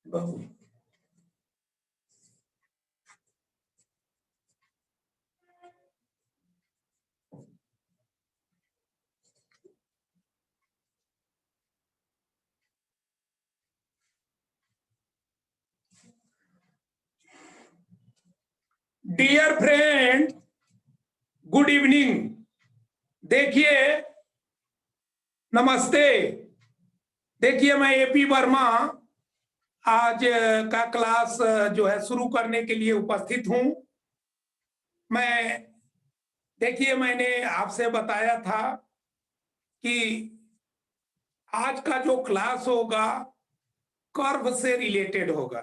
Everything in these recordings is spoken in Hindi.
बहू डियर फ्रेंड, गुड इवनिंग। देखिए, नमस्ते। देखिए, मैं एपी वर्मा आज का क्लास जो है शुरू करने के लिए उपस्थित हूं। मैं देखिए, मैंने आपसे बताया था कि आज का जो क्लास होगा कर्व से रिलेटेड होगा।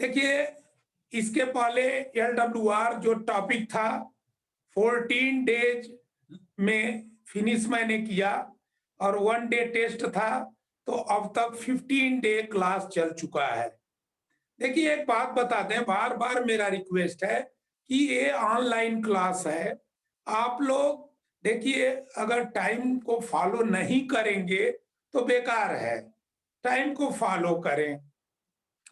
देखिए, इसके पहले एलडब्ल्यूआर जो टॉपिक था 14 डेज में फिनिश मैंने किया और 1 डे टेस्ट था, तो अब तक 15 डे क्लास चल चुका है। देखिए, एक बात बता दें, बार बार मेरा रिक्वेस्ट है कि ये ऑनलाइन क्लास है। आप लोग देखिए, अगर टाइम को फॉलो नहीं करेंगे तो बेकार है। टाइम को फॉलो करें।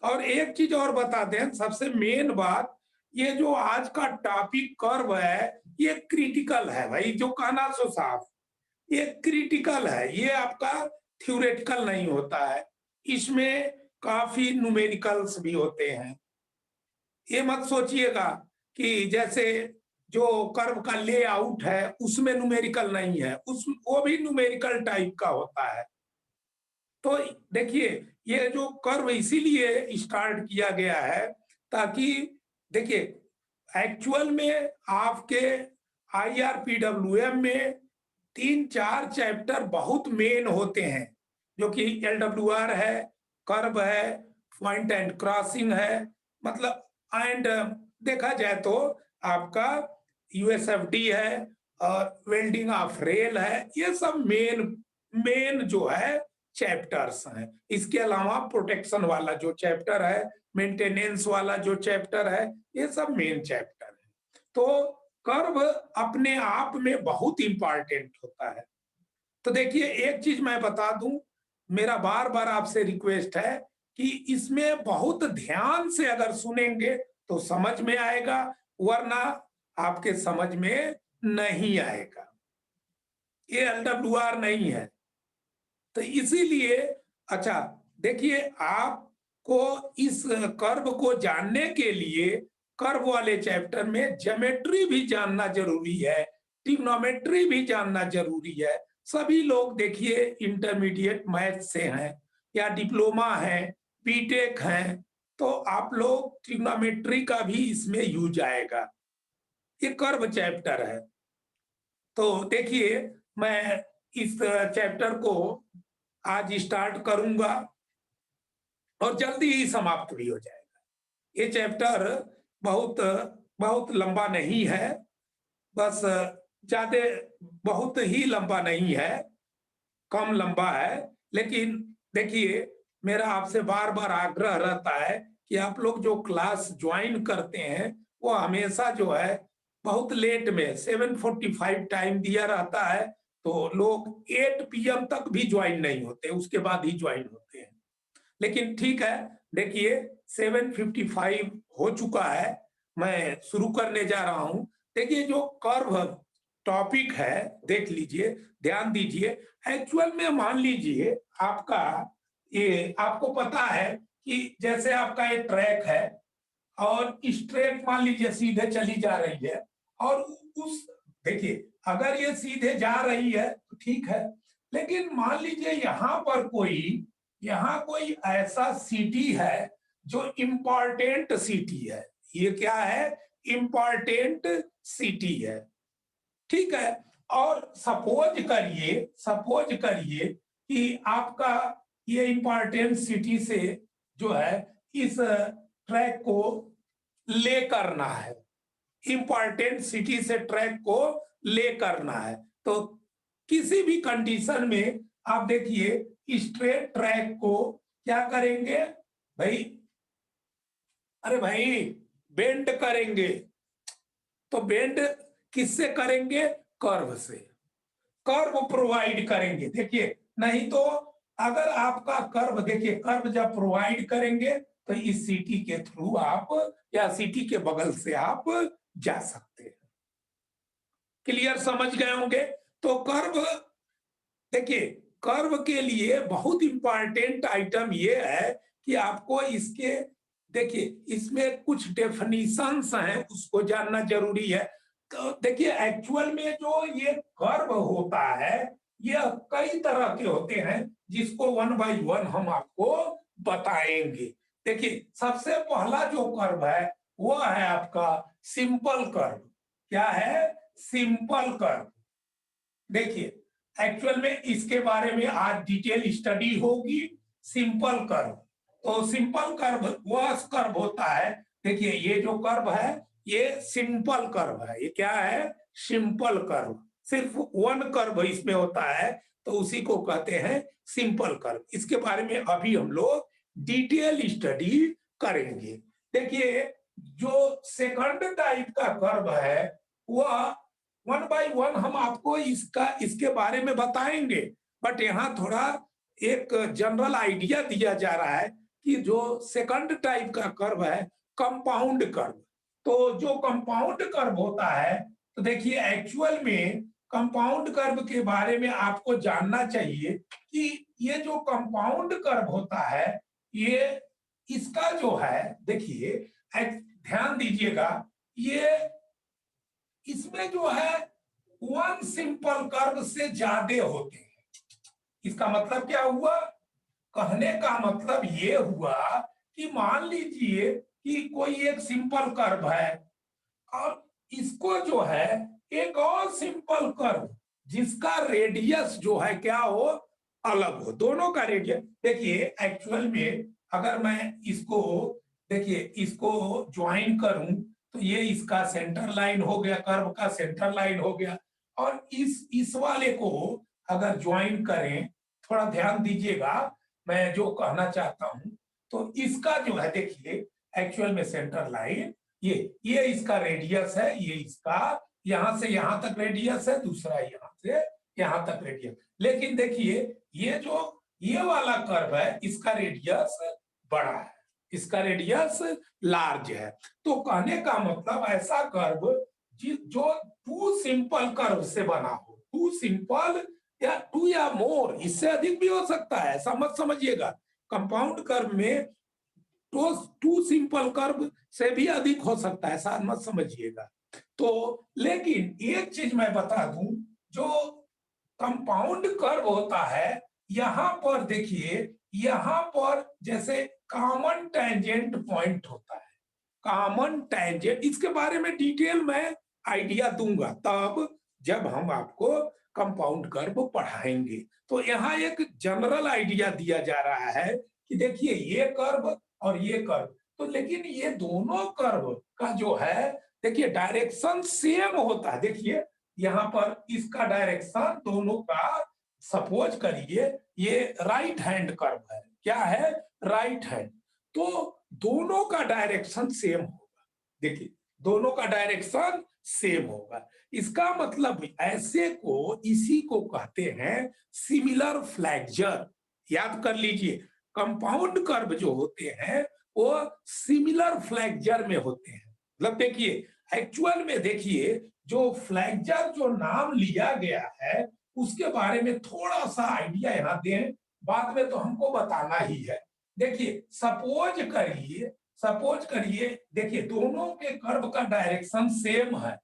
और एक चीज और बता दें, सबसे मेन बात, ये जो आज का टॉपिक कर्व है ये क्रिटिकल है भाई, जो कहना सो साफ, ये क्रिटिकल है। ये आपका थ्योरेटिकल नहीं होता है, इसमें काफी न्यूमेरिकल्स भी होते हैं। ये मत सोचिएगा कि जैसे जो कर्व का लेआउट है उसमें न्यूमेरिकल नहीं है, उस वो भी न्यूमेरिकल टाइप का होता है। तो देखिए, ये जो कर्व इसीलिए स्टार्ट किया गया है ताकि देखिए, एक्चुअल में आपके आईआरपीडब्ल्यूएम में 3-4 चैप्टर बहुत मेन होते हैं, जो कि एलडब्ल्यूआर है, कर्व है, पॉइंट एंड क्रॉसिंग है, मतलब एंड देखा जाए तो आपका यूएसएफडी है और वेल्डिंग ऑफ रेल है। ये सब मेन मेन जो है चैप्टर्स हैं। इसके अलावा प्रोटेक्शन वाला जो चैप्टर है, मेंटेनेंस वाला जो चैप्टर है, ये सब मेन चैप्टर है। तो कर्व अपने आप में बहुत इंपॉर्टेंट होता है। तो देखिए, एक चीज मैं बता दूं, मेरा बार बार आपसे रिक्वेस्ट है कि इसमें बहुत ध्यान से अगर सुनेंगे तो समझ में आएगा, वरना आपके समझ में नहीं आएगा। ये एलडब्ल्यूआर नहीं है। तो इसीलिए अच्छा, देखिए, आपको इस कर्व को जानने के लिए कर्व वाले चैप्टर में ज्योमेट्री भी जानना जरूरी है, ट्रिग्नोमेट्री भी जानना जरूरी है। सभी लोग देखिए इंटरमीडिएट मैथ से हैं या डिप्लोमा है, बीटेक हैं, तो आप लोग ट्रिग्नोमेट्री का भी इसमें यूज आएगा। ये कर्व चैप्टर है। तो देखिए, मैं इस चैप्टर को आज स्टार्ट करूंगा और जल्दी ही समाप्त भी हो जाएगा। ये चैप्टर बहुत बहुत लंबा नहीं है, बस ज्यादा बहुत ही लंबा नहीं है, कम लंबा है। लेकिन देखिए, मेरा आपसे बार बार आग्रह रहता है कि आप लोग जो क्लास ज्वाइन करते हैं वो हमेशा जो है बहुत लेट में 7:45 टाइम दिया रहता है, तो लोग 8 PM तक भी ज्वाइन नहीं होते, उसके बाद ही ज्वाइन होते हैं। लेकिन ठीक है, देखिए 7:55 हो चुका है, मैं शुरू करने जा रहा हूं। देखिए, जो कर्व टॉपिक है, देख लीजिए, ध्यान दीजिए। एक्चुअल में मान लीजिए आपका, ये आपको पता है कि जैसे आपका ये ट्रैक है और इस ट्रैक मान लीजिए सीधे चली जा रही है, और उस देखिए, अगर ये सीधे जा रही है तो ठीक है, लेकिन मान लीजिए यहाँ कोई ऐसा सिटी है जो इंपॉर्टेंट सिटी है। ये क्या है? इंपॉर्टेंट सिटी है, ठीक है। और सपोज करिए कि आपका ये इंपॉर्टेंट सिटी से जो है इस ट्रैक को ले करना है, इंपॉर्टेंट सिटी से ट्रैक को ले करना है, तो किसी भी कंडीशन में आप देखिए स्ट्रेट ट्रैक को क्या करेंगे भाई? अरे भाई, बेंड करेंगे। तो बेंड किससे करेंगे? कर्व से। कर्व प्रोवाइड करेंगे। देखिए, नहीं तो अगर आपका कर्व, देखिए कर्व जब प्रोवाइड करेंगे तो इस सिटी के थ्रू आप या सिटी के बगल से आप जा सकते हैं। क्लियर, समझ गए होंगे। तो कर्व, देखिए कर्व के लिए बहुत इंपॉर्टेंट आइटम ये है कि आपको इसके, देखिए इसमें कुछ डेफिनेशंस हैं, उसको जानना जरूरी है। तो देखिए एक्चुअल में जो ये कर्व होता है ये कई तरह के होते हैं, जिसको वन बाय वन हम आपको बताएंगे। देखिए सबसे पहला जो कर्व है वो है आपका सिंपल कर्व। क्या है? Simple curve. देखिए एक्चुअल में इसके बारे में आज डिटेल स्टडी होगी। सिंपल कर्व, तो सिंपल कर्व वह कर्व होता है, देखिए ये जो कर्व है ये सिंपल कर्व है। ये क्या है? Simple curve. सिर्फ वन कर्व इसमें होता है, तो उसी को कहते हैं सिंपल कर्व। इसके बारे में अभी हम लोग डिटेल स्टडी करेंगे। देखिए जो सेकंड टाइप का कर्व है वह वन बाय वन हम आपको इसके बारे में बताएंगे। बट यहाँ थोड़ा एक जनरल आइडिया दिया जा रहा है कि जो सेकंड टाइप का कर्व है कंपाउंड कर्व। तो जो कंपाउंड कर्व होता है, तो देखिए एक्चुअल में कंपाउंड कर्व के बारे में आपको जानना चाहिए कि ये जो कंपाउंड कर्व होता है ये, इसका जो है देखिए ध्यान दीजिएगा, ये इसमें जो है वन सिंपल कर्व से ज्यादा होते हैं। इसका मतलब क्या हुआ? कहने का मतलब ये हुआ कि मान लीजिए कि कोई एक सिंपल कर्व है और इसको जो है एक और सिंपल कर्व जिसका रेडियस जो है क्या हो, अलग हो। दोनों का रेडियस, देखिए एक्चुअल में अगर मैं इसको, देखिए इसको ज्वाइन करूं तो ये इसका सेंटर लाइन हो गया, कर्व का सेंटर लाइन हो गया। और इस वाले को अगर ज्वाइन करें, थोड़ा ध्यान दीजिएगा मैं जो कहना चाहता हूं, तो इसका जो है देखिए एक्चुअल में सेंटर लाइन ये इसका रेडियस है, ये इसका यहां से यहां तक रेडियस है, दूसरा यहां से यहां तक रेडियस। लेकिन देखिए ये जो ये वाला कर्व है इसका रेडियस बड़ा है, इसका रेडियस लार्ज है। तो कहने का मतलब ऐसा कर्व जो टू सिंपल कर्व से बना हो, टू सिंपल या टू या मोर, इससे अधिक भी हो सकता है, ऐसा मत समझिएगा। कंपाउंड कर्व में तो टू सिंपल कर्व से भी अधिक हो सकता है, ऐसा मत समझिएगा। तो लेकिन एक चीज मैं बता दूं, जो कंपाउंड कर्व होता है यहां पर देखिए, यहां पर जैसे कॉमन टेंजेंट पॉइंट होता है, कॉमन टेंजेंट, इसके बारे में डिटेल में आइडिया दूंगा तब जब हम आपको कंपाउंड कर्व पढ़ाएंगे। तो यहाँ एक जनरल आइडिया दिया जा रहा है कि देखिए ये कर्व और ये कर्व, तो लेकिन ये दोनों कर्व का जो है देखिए डायरेक्शन सेम होता है। देखिए यहाँ पर इसका डायरेक्शन दोनों का, सपोज करिए ये राइट हैंड कर्व है, क्या है? Right hand. तो दोनों का डायरेक्शन सेम होगा। देखिए दोनों का डायरेक्शन सेम होगा, इसका मतलब ऐसे को, इसी को कहते हैं सिमिलर फ्लैक्चर। याद कर लीजिए, कंपाउंड कर्व जो होते हैं वो सिमिलर फ्लैक्चर में होते हैं। मतलब देखिए एक्चुअल में देखिए जो फ्लैक्चर जो नाम लिया गया है उसके बारे में थोड़ा सा आइडिया यहाँ दें, बाद में तो हमको बताना ही है। देखिए सपोज करिए देखिए दोनों के कर्व का डायरेक्शन सेम है,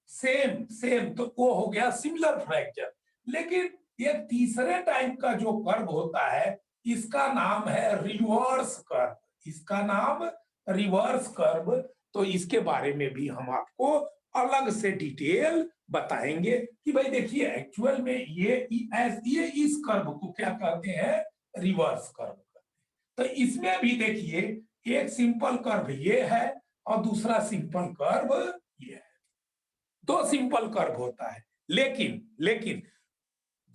सेम सेम, तो वो हो गया सिमिलर फ्रैक्चर। लेकिन ये तीसरे टाइप का जो कर्व होता है इसका नाम है रिवर्स कर्व, इसका नाम रिवर्स कर्व। तो इसके बारे में भी हम आपको अलग से डिटेल बताएंगे कि भाई देखिए एक्चुअल में ये इस कर्व को क्या कहते हैं? Reverse curve. तो इसमें भी देखिए एक सिंपल कर्व ये है और दूसरा सिंपल कर्व ये है, दो सिंपल कर्व होता है। लेकिन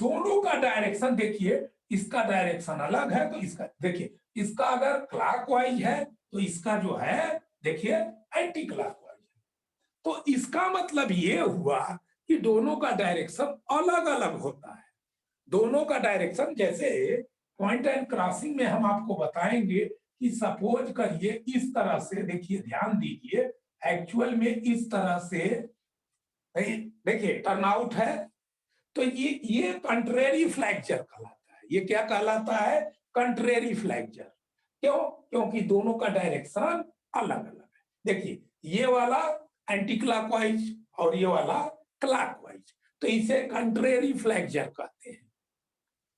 दोनों का डायरेक्शन देखिए, इसका डायरेक्शन अलग है तो इसका देखिए, इसका अगर क्लॉकवाइज है तो इसका जो है देखिए एंटी क्लॉकवाइज है। तो इसका मतलब ये हुआ कि दोनों का डायरेक्शन अलग अलग होता है। दोनों का डायरेक्शन, जैसे पॉइंट एंड क्रॉसिंग में हम आपको बताएंगे कि सपोज करिए इस तरह से, देखिए ध्यान दीजिए, एक्चुअल में इस तरह से देखिए टर्नआउट है, तो ये कंट्रेरी फ्लैक्चर कहलाता है। ये क्या कहलाता है? Contrary flexure. क्यों? क्योंकि दोनों का डायरेक्शन अलग अलग है। देखिए ये वाला एंटी क्लॉकवाइज और ये वाला क्लॉकवाइज, तो इसे कंट्रेरी फ्लैक्चर कहते हैं।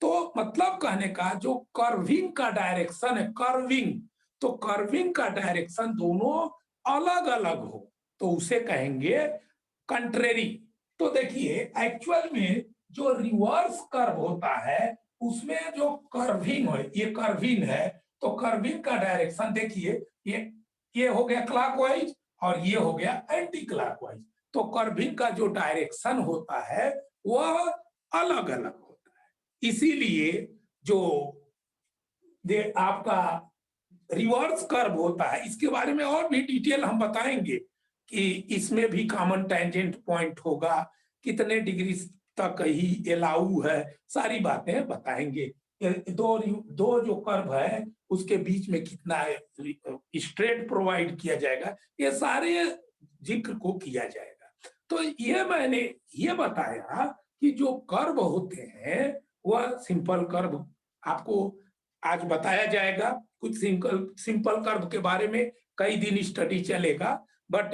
तो मतलब कहने का जो कर्विंग का डायरेक्शन है, कर्विंग, तो कर्विंग का डायरेक्शन दोनों अलग अलग हो तो उसे कहेंगे कंट्रेरी। तो देखिए एक्चुअल में जो रिवर्स कर्व होता है उसमें जो कर्विंग है, ये कर्विंग है, तो कर्विंग का डायरेक्शन देखिए ये हो गया क्लॉकवाइज और ये हो गया एंटी क्लॉकवाइज। तो कर्विंग का जो डायरेक्शन होता है वह अलग अलग होता है। इसीलिए जो आपका रिवर्स कर्व होता है, इसके बारे में और भी डिटेल हम बताएंगे कि इसमें भी कॉमन टेंजेंट पॉइंट होगा, कितने डिग्री तक ही अलाउ है, सारी बातें बताएंगे। दो जो कर्व है उसके बीच में कितना स्ट्रेट प्रोवाइड किया जाएगा, ये सारे जिक्र को किया जाएगा। तो ये मैंने ये बताया कि जो कर्व होते हैं वह सिंपल कर्व आपको आज बताया जाएगा। कुछ सिंपल कर्व के बारे में कई दिन स्टडी चलेगा, बट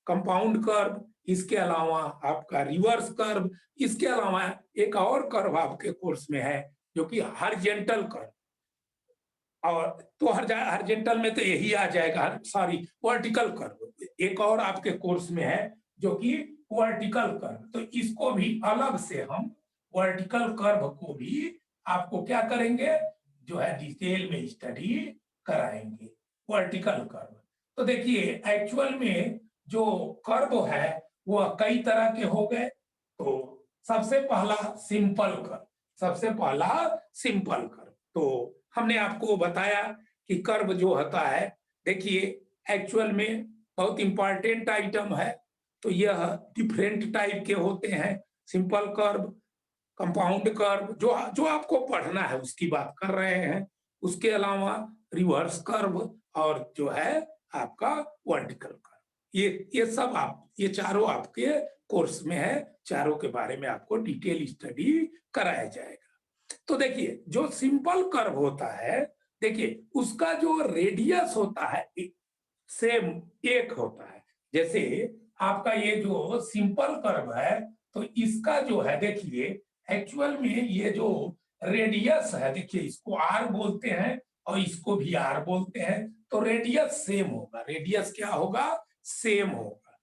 कंपाउंड कर्व, इसके अलावा आपका रिवर्स कर्व, इसके अलावा एक और कर्व आपके कोर्स में है जो कि हॉरिजॉन्टल कर्व, और तो हॉरिजॉन्टल में तो यही आ जाएगा, सॉरी वर्टिकल कर्व एक और आपके कोर्स में है जो कि वर्टिकल कर्व। तो इसको भी अलग से हम वर्टिकल कर्व को भी आपको क्या करेंगे, जो है डिटेल में स्टडी कराएंगे वर्टिकल कर्व। तो देखिए एक्चुअल में जो कर्व है वह कई तरह के हो गए। तो सबसे पहला सिंपल कर्व, सबसे पहला सिंपल कर्व। तो हमने आपको बताया कि कर्व जो होता है, देखिए एक्चुअल में बहुत इंपॉर्टेंट आइटम है। तो यह डिफरेंट टाइप के होते हैं, सिंपल कर्व, कंपाउंड कर्व, जो जो आपको पढ़ना है उसकी बात कर रहे हैं। उसके अलावा रिवर्स कर्व और जो है आपका वर्टिकल कर्व, ये सब ये चारों आपके कोर्स में है, चारों के बारे में आपको डिटेल स्टडी कराया जाएगा। तो देखिए जो सिंपल कर्व होता है, देखिए उसका जो रेडियस होता है सेम एक होता है। जैसे आपका ये जो सिंपल कर्व है, तो इसका जो है देखिए एक्चुअल में ये जो रेडियस है, देखिए इसको आर बोलते हैं और इसको भी आर बोलते हैं। तो रेडियस सेम होगा, रेडियस क्या होगा, सेम होगा,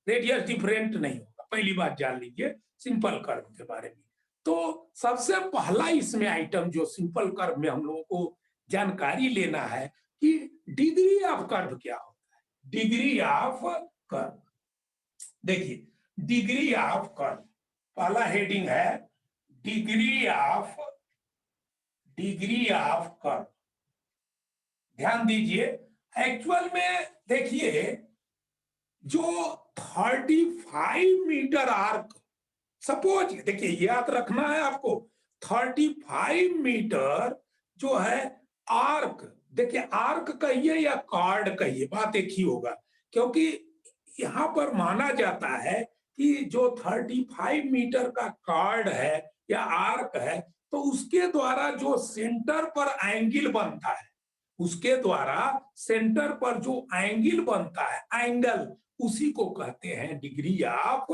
रेडियस डिफरेंट नहीं होगा। पहली बात जान लीजिए सिंपल कर्व के बारे में। तो सबसे पहला इसमें आइटम जो सिंपल कर्व में हम लोगों को जानकारी लेना है कि डिग्री ऑफ कर्व क्या होता है। डिग्री ऑफ कर्व, देखिए डिग्री ऑफ कर्व, पहला हेडिंग है डिग्री ऑफ कर्व। ध्यान दीजिए एक्चुअल में देखिए जो 35 मीटर आर्क, सपोज देखिए याद रखना है आपको, 35 मीटर जो है आर्क, देखिए आर्क कहिए या कार्ड कहिए बात एक ही होगा, क्योंकि यहां पर माना जाता है कि जो 35 मीटर का कार्ड है या आर्क है, तो उसके द्वारा जो सेंटर पर एंगल बनता है, उसके द्वारा सेंटर पर जो एंगल बनता है, एंगल, उसी को कहते हैं डिग्री ऑफ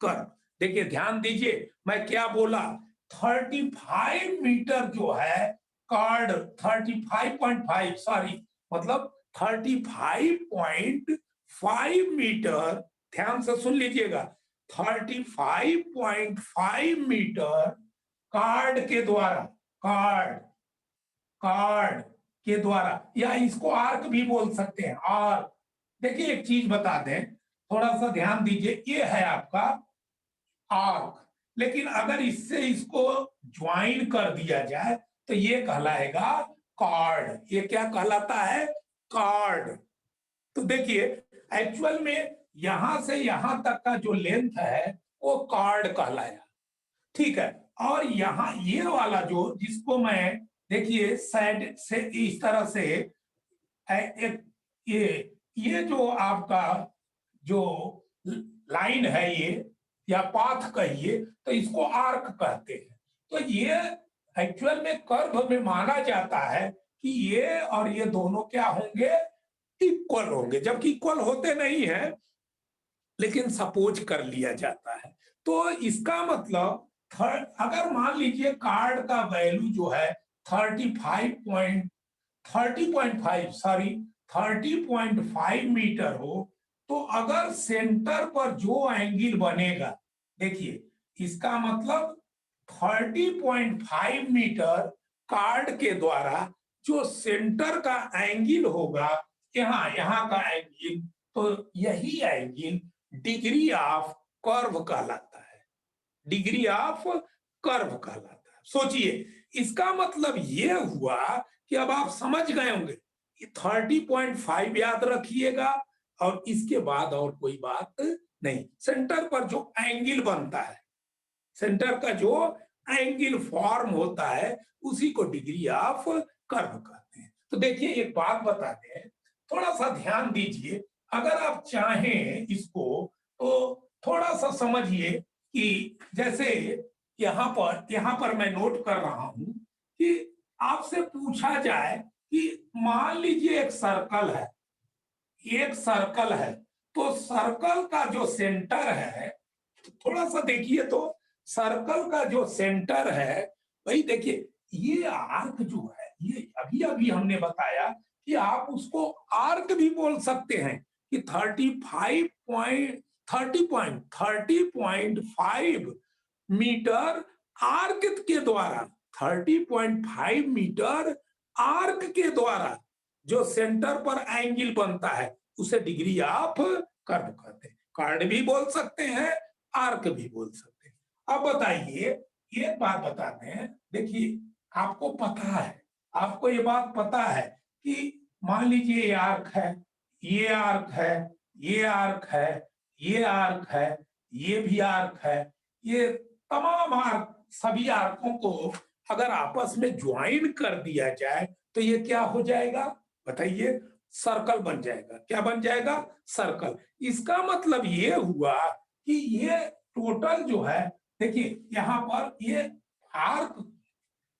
कर्व। देखिए ध्यान दीजिए मैं क्या बोला, 35 मीटर जो है कार्ड, 35.5 सॉरी, मतलब 35.5 मीटर, ध्यान से सुन लीजिएगा, 35.5 मीटर कार्ड के द्वारा, कार्ड के द्वारा, या इसको आर्क भी बोल सकते हैं, आर्क। देखिए एक चीज बता दें, थोड़ा सा ध्यान दीजिए, ये है आपका आर्क, लेकिन अगर इससे इसको ज्वाइन कर दिया जाए तो ये कहलाएगा कार्ड। ये क्या कहलाता है, कार्ड। तो देखिए एक्चुअल में यहां से यहां तक का जो लेंथ है वो कार्ड कहलाया, ठीक है। और यहाँ ये वाला जो जिसको मैं देखिए साइड से इस तरह से एक ये जो आपका जो लाइन है ये या पाथ कहिए तो इसको आर्क कहते हैं। तो ये एक्चुअल में कर्व में माना जाता है कि ये और ये दोनों क्या होंगे, इक्वल होंगे, जबकि इक्वल होते नहीं है लेकिन सपोज कर लिया जाता है। तो इसका मतलब अगर मान लीजिए कार्ड का वैल्यू जो है 30.5 मीटर हो, तो अगर सेंटर पर जो एंगल बनेगा, देखिए इसका मतलब 30.5 मीटर कार्ड के द्वारा जो सेंटर का एंगल होगा, यहाँ का एंगल, तो यही एंगल डिग्री ऑफ कर्व कहलाता है, डिग्री ऑफ कर्व कहलाता है। सोचिए, इसका मतलब ये हुआ कि अब आप समझ गए होंगे, 30.5 याद रखिएगा और इसके बाद और कोई बात नहीं। सेंटर पर जो एंगल बनता है, सेंटर का जो एंगल फॉर्म होता है, उसी को डिग्री ऑफ कर्व कहते हैं। तो देखिए एक बात बताते हैं, थोड़ा सा ध्यान दीजिए, अगर आप चाहें इसको तो थोड़ा सा समझिए कि जैसे यहाँ पर मैं नोट कर रहा हूं कि आपसे पूछा जाए कि मान लीजिए एक सर्कल है, एक सर्कल है, तो सर्कल का जो सेंटर है, थोड़ा सा देखिए, तो सर्कल का जो सेंटर है, भाई देखिए ये आर्क जो है, ये अभी अभी हमने बताया कि आप उसको आर्क भी बोल सकते हैं कि 30.5 मीटर आर्क के द्वारा, 30.5 मीटर आर्क के द्वारा जो सेंटर पर एंगल बनता है, उसे डिग्री ऑफ कर्व कहते हैं। कार्ड भी बोल सकते हैं, आर्क भी बोल सकते हैं। अब बताइए, एक बात बताते हैं, देखिए आपको पता है, आपको ये बात पता है कि मान लीजिए ये आर्क है, ये आर्क है, ये आर्क है, ये आर्क है, ये भी आर्क है, ये तमाम आर्क, सभी आर्कों को अगर आपस में ज्वाइन कर दिया जाए तो ये क्या हो जाएगा, बताइए, सर्कल बन जाएगा। क्या बन जाएगा? सर्कल। इसका मतलब ये हुआ कि ये टोटल जो है, देखिए यहाँ पर ये आर्क,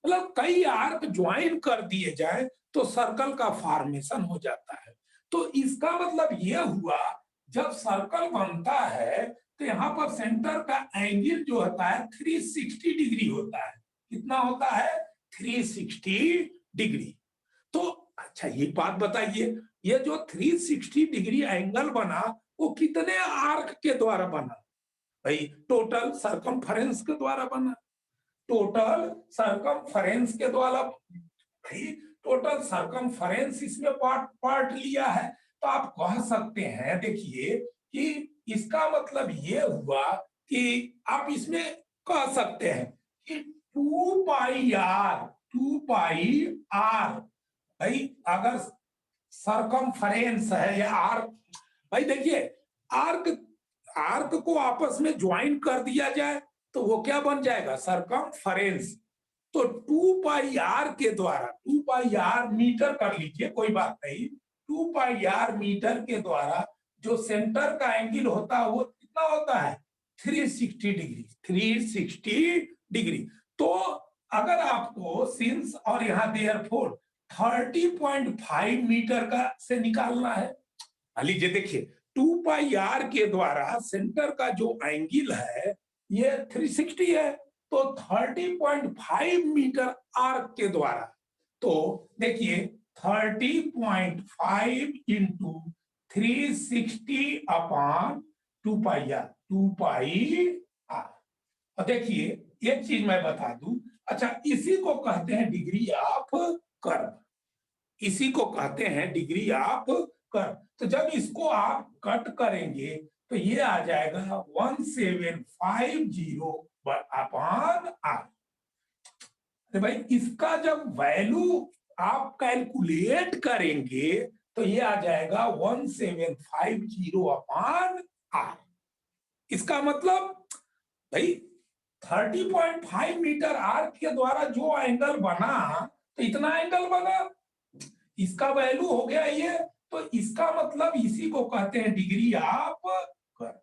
मतलब कई आर्क ज्वाइन कर दिए जाए तो सर्कल का फॉर्मेशन हो जाता है। तो इसका मतलब यह हुआ, जब सर्कल बनता है तो यहाँ पर सेंटर का एंगल जो होता है 360 डिग्री होता है। कितना होता है? 360 डिग्री। तो अच्छा ये बात बताइए, ये जो 360 डिग्री एंगल बना, वो कितने आर्क के द्वारा बना? भाई टोटल सरकमफेरेंस के द्वारा बना, टोटल सरकमफेरेंस के द्वारा। भाई टोटल सरकमफेरेंस इसमें पार्ट पार्ट लिया है, तो आप कह सकते हैं, देखिए कि इसका मतलब ये हुआ कि आप इसमें कह सकते हैं कि 2 पाई आर, 2 पाई आर, भाई अगर सरकमफेरेंस है या आर्क, भाई देखिए आर्क, आर्क को आपस में ज्वाइन कर दिया जाए तो वो क्या बन जाएगा? सरकमफेरेंस। तो 2 पाई आर के द्वारा, 2 पाई आर मीटर कर लीजिए, कोई बात नहीं, 2 पाई आर मीटर के द्वारा जो सेंटर का एंगल होता है वो कितना होता है? 360 डिग्री, 360 डिग्री। तो अगर आपको सिंस और यहाँ देयरफॉर 30.5 मीटर का से निकालना है, लीजिए देखिए 2 पाई आर के द्वारा सेंटर का जो एंगल है ये 360 है, तो 30.5 मीटर आर्क के द्वारा, तो देखिए 30.5 into 360 upon 2 pi R, 2 pi R. और देखिए एक चीज मैं बता दूं, अच्छा इसी को कहते हैं डिग्री ऑफ कर्व, इसी को कहते हैं डिग्री ऑफ कर्व। तो जब इसको आप कट करेंगे तो ये आ जाएगा 1750 अपॉन आर। तो भाई इसका जब वैल्यू आप कैलकुलेट करेंगे तो ये आ जाएगा 1750 अपॉन आर। इसका मतलब भाई 30.5 मीटर आर्क के द्वारा जो एंगल बना तो इतना एंगल बना, इसका वैल्यू हो गया ये, तो इसका मतलब इसी को कहते हैं डिग्री ऑफ कर्व।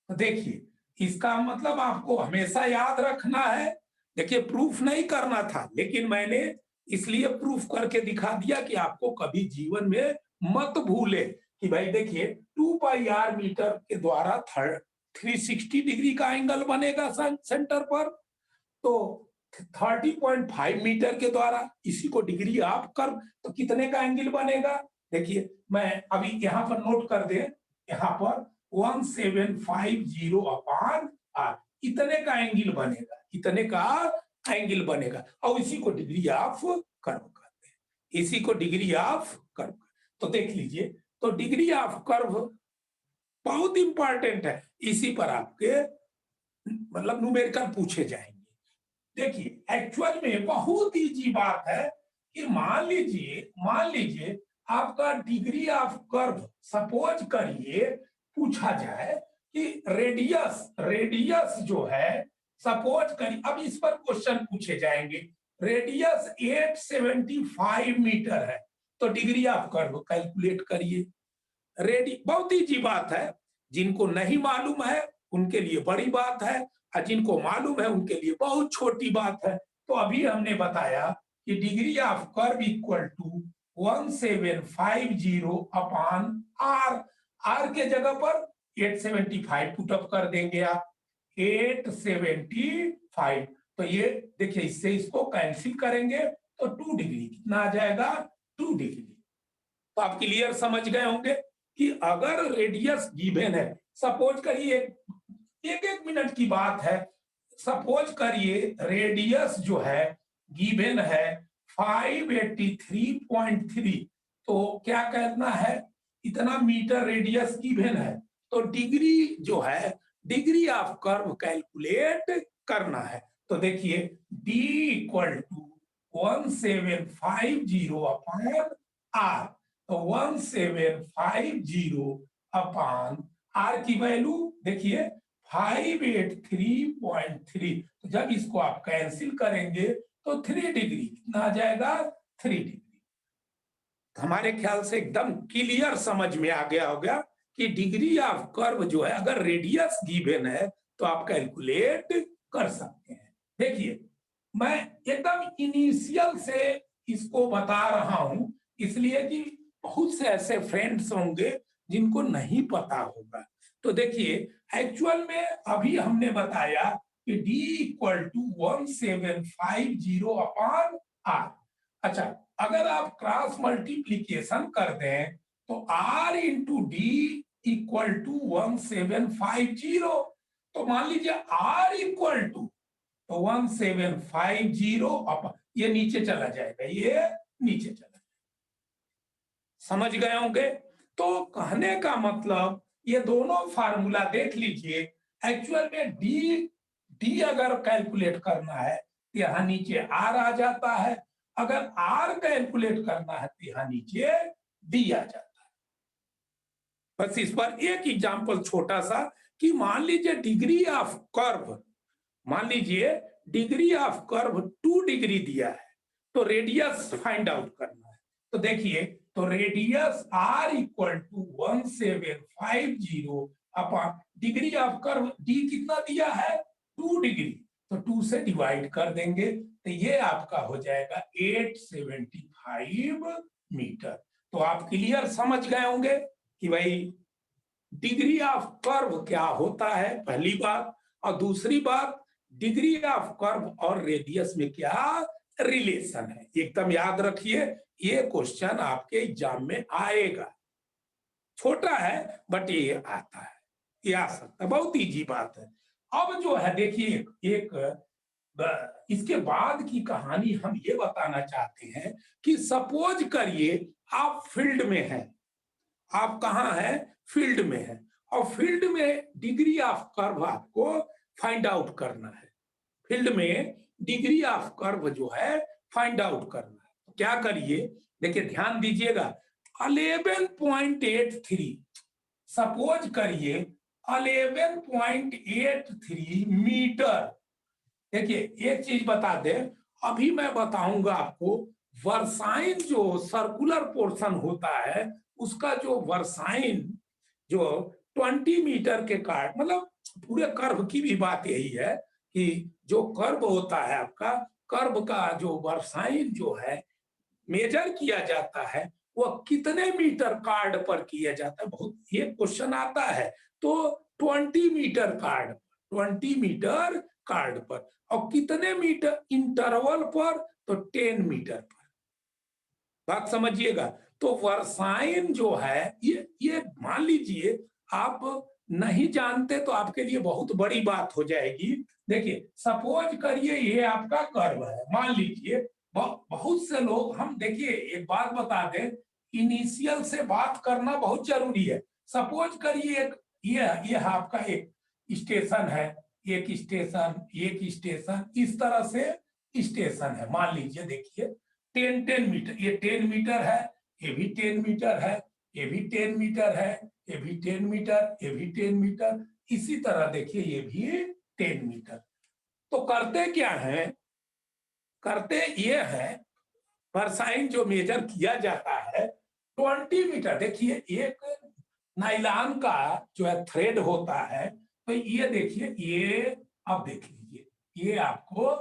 तो देखिए इसका मतलब आपको हमेशा याद रखना है। देखिए प्रूफ नहीं करना था, लेकिन मैंने इसलिए प्रूफ करके दिखा दिया कि आपको कभी जीवन में मत भूले कि भाई देखिए 2 पाई r मीटर के द्वारा 360 डिग्री का एंगल बनेगा सेंटर पर, तो 30.5 मीटर के द्वारा इसी को डिग्री ऑफ कर्व, तो कितने का एंगल बनेगा? देखिए मैं अभी यहां पर नोट कर दे, यहां पर 1750 अपान r, इतने का एंगल बनेगा, इतने का एंगल बनेगा, और इसी को डिग्री ऑफ कर्व कहते हैं, इसी को डिग्री ऑफ कर्व। तो देख लीजिए, तो डिग्री ऑफ कर्व बहुत इंपॉर्टेंट है, इसी पर आपके मतलब न्यूमेरिकल पूछे जाएंगे। देखिए एक्चुअल में बहुत इजी बात है कि मान लीजिए आपका डिग्री ऑफ कर्व, सपोज करिए पूछा जाए कि रेडियस जो है, सपोज करिए, अब इस पर क्वेश्चन पूछे जाएंगे, रेडियस 875 मीटर है, तो डिग्री ऑफ कर्व कैलकुलेट करिए। बहुत इजी बात है, जिनको नहीं मालूम है उनके लिए बड़ी बात है, और जिनको मालूम है उनके लिए बहुत छोटी बात है। तो अभी हमने बताया कि degree of curve equal to 1750 upon r, r के जगह पर 875 पुटअप कर देंगे आप, 875, तो ये देखिए इससे इसको कैंसिल करेंगे तो 2 डिग्री कितना आ जाएगा, 2 डिग्री। तो आप क्लियर समझ गए होंगे कि अगर रेडियस गिवन है, सपोज करिए एक मिनट की बात है, सपोज करिए रेडियस जो है गिवन है 583.3, तो क्या करना है, इतना मीटर रेडियस गिवन है, तो डिग्री जो है, डिग्री ऑफ कर्व कैलकुलेट करना है। तो देखिए d equal to 1750 upon r, तो 1750 अपान r की वैल्यू देखिए 583.3, तो जब इसको आप कैंसिल करेंगे तो 3 डिग्री कितना आ जाएगा, 3 डिग्री। हमारे ख्याल से एकदम क्लियर समझ में आ गया होगा कि डिग्री ऑफ कर्व जो है, अगर रेडियस गिवन है तो आप कैलकुलेट कर सकते हैं। देखिए मैं एकदम इनिशियल से इसको बता रहा हूं, इसलिए कि बहुत से ऐसे फ्रेंड्स होंगे जिनको नहीं पता होगा। तो देखिए एक्चुअल में अभी हमने बताया कि d equal to 1750 upon r। अच्छा, अगर आप क्रॉस मल्टीप्लीकेशन कर दें तो r into D equal to 1750, तो मान लीजिए r इक्वल टू, तो 1750 अपान, ये नीचे चला जाएगा, ये नीचे चला जाएगा, समझ गए होंगे। तो कहने का मतलब ये दोनों फार्मूला देख लीजिए, एक्चुअल में डी अगर कैलकुलेट करना है तो यहां नीचे आर आ जाता है, अगर आर कैलकुलेट करना है तो यहां नीचे डी आ जाता है। बस इस पर एक एग्जांपल छोटा सा कि मान लीजिए डिग्री ऑफ कर्व, मान लीजिए डिग्री ऑफ कर्व 2 डिग्री दिया है, तो रेडियस फाइंड आउट करना है। तो देखिए, तो radius r equal to 1750 upon degree of curve d कितना दिया है, 2 डिग्री, तो 2 से डिवाइड कर देंगे, तो ये आपका हो जाएगा 875 मीटर। तो आप क्लियर समझ गए होंगे कि भाई डिग्री ऑफ कर्व क्या होता है, पहली बात, और दूसरी बात डिग्री ऑफ कर्व और रेडियस में क्या रिलेशन है। एकदम याद रखिए, ये क्वेश्चन आपके एग्जाम में आएगा, छोटा है बट ये आता है, ये आ सकता है, बहुत इजी बात है। अब जो है देखिए एक इसके बाद की कहानी हम ये बताना चाहते हैं कि सपोज करिए आप फील्ड में हैं, आप कहाँ हैं, फील्ड में है, और फील्ड में डिग्री ऑफ कर्व आपको फाइंड आउट करना है, फील्ड में डिग्री ऑफ कर्व जो है फाइंड आउट करना है। तो क्या करिए, देखिए ध्यान दीजिएगा, 11.83, सपोज करिए 11.83 मीटर। देखिए एक चीज बता दें, अभी मैं बताऊंगा आपको वर्साइन जो सर्कुलर पोर्शन होता है उसका जो वर्साइन जो 20 मीटर के कार्ड, मतलब पूरे कर्व की भी बात यही है कि जो कर्व होता है आपका, कर्व का जो वर्साइन जो है मेजर किया जाता है वह कितने मीटर कार्ड पर किया जाता है। बहुत ये क्वेश्चन आता है। तो 20 मीटर कार्ड, 20 मीटर कार्ड पर, और कितने मीटर इंटरवल पर, तो 10 मीटर पर। बात समझिएगा। तो वर्साइन जो है ये मान लीजिए आप नहीं जानते तो आपके लिए बहुत बड़ी बात हो जाएगी। देखिए सपोज करिए ये आपका कर्व है, मान लीजिए बहुत से लोग, हम देखिए एक बात बता दें, इनिशियल से बात करना बहुत जरूरी है। सपोज करिए एक ये आपका एक स्टेशन है, एक स्टेशन, एक स्टेशन, इस तरह से स्टेशन है, मान लीजिए। देखिए 10 मीटर, ये 10 मीटर है, ये भी 10 मीटर है, ये भी 10 मीटर है, ये भी 10 मीटर, ये भी 10 मीटर, इसी तरह देखिए ये भी 10 मीटर। तो करते क्या है, करते ये है, वर्साइन जो मेजर किया जाता है 20 मीटर। देखिए एक नाइलॉन का जो है थ्रेड होता है, तो ये देखिए, ये आप देख लीजिए, ये आपको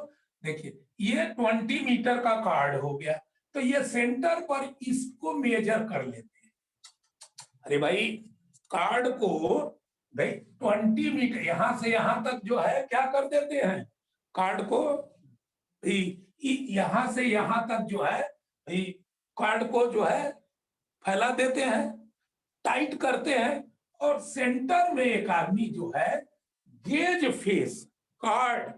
देखिए ये 20 मीटर का कार्ड हो गया। तो ये सेंटर पर इसको मेजर कर लेते हैं। अरे भाई कार्ड को भाई 20 मीटर यहां से यहां तक जो है क्या कर देते हैं, कार्ड को यहां से यहां तक जो है भाई कार्ड को जो है फैला देते हैं, टाइट करते हैं, और सेंटर में एक आदमी जो है गेज फेस कार्ड,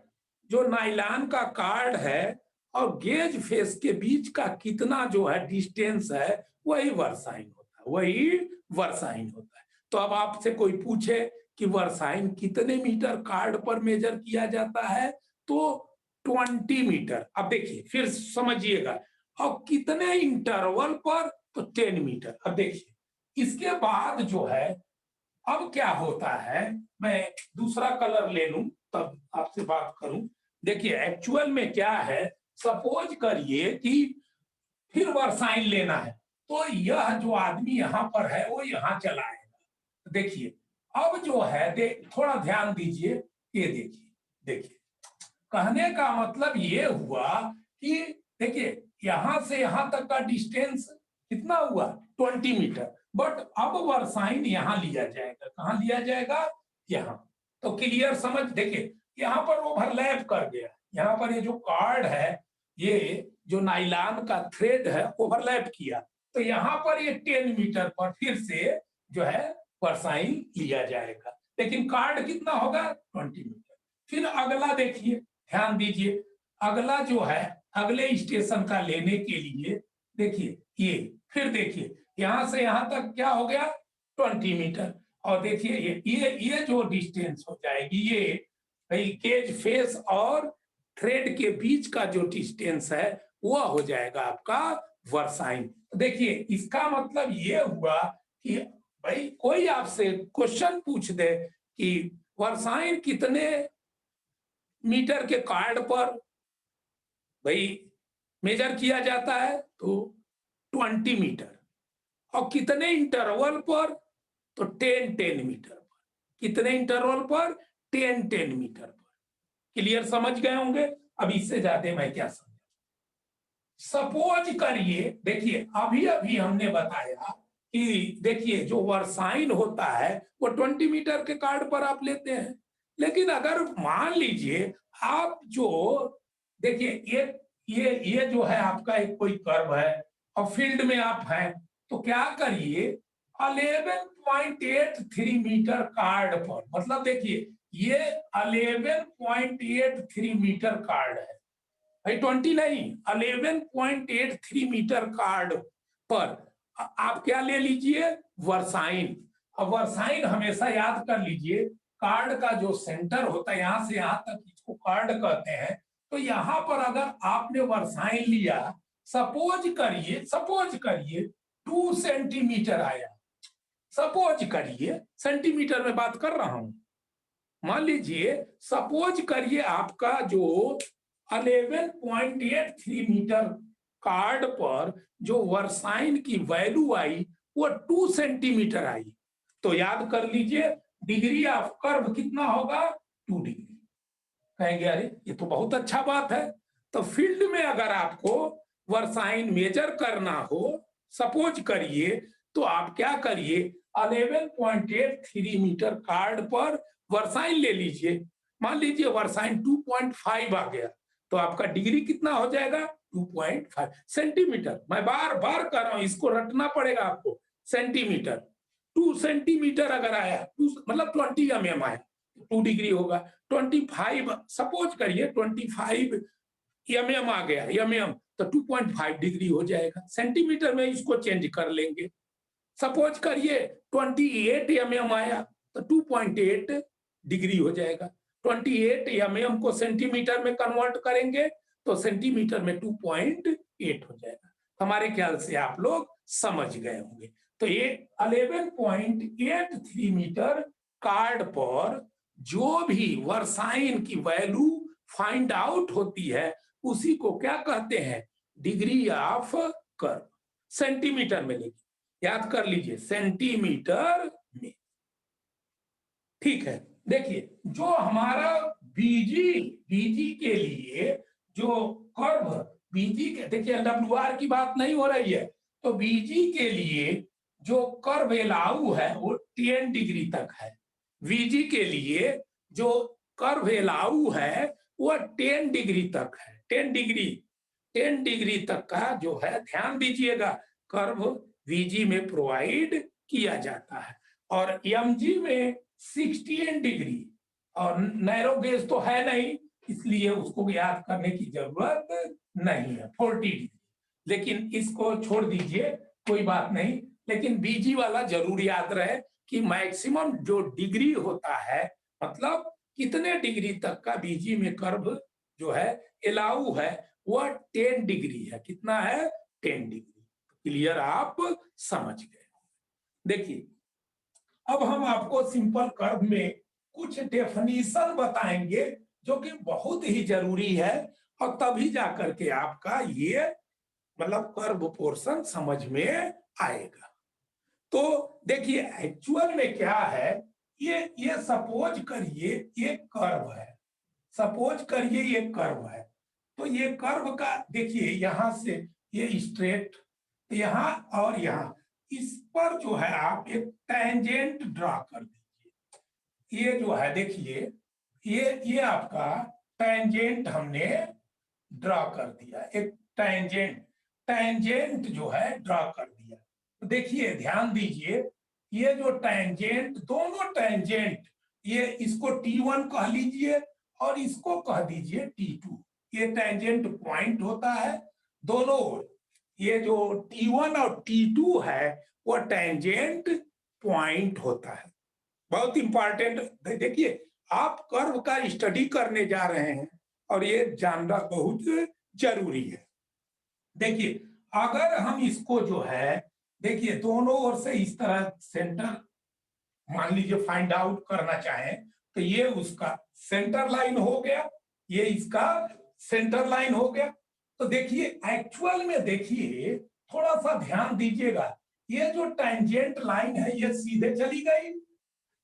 जो नाइलॉन का कार्ड है और गेज फेस के बीच का कितना जो है डिस्टेंस है, वही वर्साइन होता है, वही वर्साइन होता है। तो अब आपसे कोई पूछे कि वर्साइन कितने मीटर कार्ड पर मेजर किया जाता है, तो 20 मीटर। अब देखिए फिर समझिएगा, और कितने इंटरवल पर, तो 10 मीटर। अब देखिए इसके बाद जो है अब क्या होता है, मैं दूसरा कलर ले लूं तब आपसे बात करूं। देखिए एक्चुअल में क्या है, सपोज करिए कि फिर वर्साइन लेना है, तो यह जो आदमी यहां पर है वो यहां चला आएगा। देखिए अब जो है थोड़ा ध्यान दीजिए, ये देखिए, देखिए कहने का मतलब ये हुआ कि देखिए यहां से यहां तक का डिस्टेंस कितना हुआ, 20 मीटर। बट अब वर्साइन यहां लिया जाएगा, कहां लिया जाएगा, यहां। तो क्लियर समझ, देखिए यहां पर ओवरलैप कर गया, यहां पर ये जो कार्ड है, ये जो नाइलॉन का थ्रेड है ओवरलैप किया, तो यहां पर ये 10 मीटर पर फिर से जो है वर्साइन लिया जाएगा। लेकिन कार्ड कितना होगा, 20 मीटर। फिर अगला देखिए, ध्यान दीजिए, अगला जो है अगले स्टेशन का लेने के लिए, देखिए ये फिर देखिए यहां से यहां तक क्या हो गया, 20 मीटर। और देखिए ये जो डिस्टेंस हो जाएगी, ये गेज फेस और थ्रेड के बीच का जो डिस्टेंस है वह हो जाएगा आपका वर्साइन। देखिए इसका मतलब ये हुआ कि भाई कोई आपसे क्वेश्चन पूछ दे कि वर्साइन कितने मीटर के कार्ड पर भाई मेजर किया जाता है, तो 20 मीटर, और कितने इंटरवल पर, तो 10 मीटर पर, कितने इंटरवल पर, 10 मीटर पर। क्लियर समझ गए होंगे। अब इससे ज्यादा मैं क्या समझ, सपोज करिए, देखिए अभी अभी हमने बताया कि देखिए जो वर्साइन होता है वो 20 मीटर के कार्ड पर आप लेते हैं। लेकिन अगर मान लीजिए आप जो देखिए ये जो है आपका एक कोई कर्व है और फील्ड में आप हैं, तो क्या करिए 11.83 मीटर कार्ड पर, मतलब देखिए ये 11.83 मीटर कार्ड है भाई, 20 नहीं, 11.83 मीटर कार्ड पर आप क्या ले लीजिए, वर्साइन। अब वर्साइन हमेशा याद कर लीजिए, कार्ड का जो सेंटर होता है यहां से यहां तक, इसको कार्ड कहते हैं। तो यहां पर अगर आपने वर्साइन लिया, सपोज करिए 2 सेंटीमीटर आया, सपोज करिए, सेंटीमीटर में बात कर रहा हूं, मान लीजिए सपोज करिए आपका जो 11.83 मीटर कार्ड पर जो वर्साइन की वैल्यू आई वो 2 सेंटीमीटर आई। तो याद कर लीजिए डिग्री ऑफ कर्व कितना होगा, 2 डिग्री। कहेंगे अरे ये तो बहुत अच्छा बात है। तो फील्ड में अगर आपको वर्साइन मेजर करना हो, सपोज करिए, तो आप क्या करिए 11.83 मीटर कार्ड पर वर्साइन ले लीजिए। मान लीजिए वर्साइन 2.5 आ गया, तो आपका डिग्री कितना हो जाएगा, 2.5 सेंटीमीटर। मैं बार बार कर रहा हूं, इसको रटना पड़ेगा आपको। सेंटीमीटर 2 सेंटीमीटर अगर आया, मतलब 20 mm आया, 2 डिग्री होगा। 25 सपोज करिए 25 mm आ गया, mm तो 2.5 डिग्री हो जाएगा। सेंटीमीटर में इसको चेंज कर लेंगे। सपोज करिए 28 mm आया तो 2.8 डिग्री हो जाएगा। 28 mm को सेंटीमीटर में कन्वर्ट करेंगे तो सेंटीमीटर में 2.8 हो जाएगा। हमारे ख्याल से आप लोग समझ गए होंगे। तो ये 11.83 मीटर कार्ड पर जो भी वर्साइन की वैल्यू फाइंड आउट होती है उसी को क्या कहते हैं, डिग्री ऑफ कर्व। सेंटीमीटर में लेंगे, याद कर लीजिए सेंटीमीटर में। ठीक है, देखिए जो हमारा बीजी के लिए जो कर्व, बीजी के देखिए डब्ल्यूआर की बात नहीं हो रही है, तो बीजी के लिए जो कर्व एलाऊ है वो 10 डिग्री तक है। वीजी के लिए जो कर्व एलाऊ है वो 10 डिग्री तक है। 10 डिग्री तक का जो है ध्यान दीजिएगा कर्व वीजी में प्रोवाइड किया जाता है। और एमजी में 16 डिग्री, और नैरो गेज तो है नहीं इसलिए उसको याद करने की जरूरत नहीं है, 40 डिग्री। लेकिन इसको छोड़ दीजिए, कोई बात नहीं, लेकिन बीजी वाला जरूर याद रहे कि मैक्सिमम जो डिग्री होता है, मतलब कितने डिग्री तक का बीजी में कर्व जो है एलाऊ है, वह 10 डिग्री है। कितना है, 10 डिग्री। क्लियर, आप समझ गए। देखिए अब हम आपको सिंपल कर्व में कुछ डेफिनेशन बताएंगे जो कि बहुत ही जरूरी है, और तभी जाकर के आपका ये मतलब कर्व पोर्शन समझ में आएगा। तो देखिए एक्चुअल में क्या है, ये सपोज करिए ये कर्व है, सपोज करिए ये कर्व है। तो ये कर्व का देखिए यहां से ये स्ट्रेट यहां और यहां, इस पर जो है आप एक टेंजेंट ड्रा कर दीजिए। ये जो है देखिए ये आपका टेंजेंट हमने ड्रा कर दिया, एक टेंजेंट जो है ड्रा कर दिया। तो देखिए ध्यान दीजिए, ये जो टेंजेंट, दोनों टेंजेंट, ये इसको T1 कह लीजिए और इसको कह दीजिए T2। ये टेंजेंट पॉइंट होता है दोनों ओर। ये जो T1 और T2 है वो टेंजेंट पॉइंट होता है। बहुत इंपॉर्टेंट, देखिए आप कर्व का स्टडी करने जा रहे हैं और ये जानना बहुत जरूरी है। देखिए अगर हम इसको जो है देखिए दोनों ओर से इस तरह सेंटर मान लीजिए फाइंड आउट करना चाहें, तो ये उसका सेंटर लाइन हो गया, ये इसका सेंटर लाइन हो गया। तो देखिए एक्चुअल में देखिए थोड़ा सा ध्यान दीजिएगा, ये जो टेंजेंट लाइन है ये सीधे चली गई।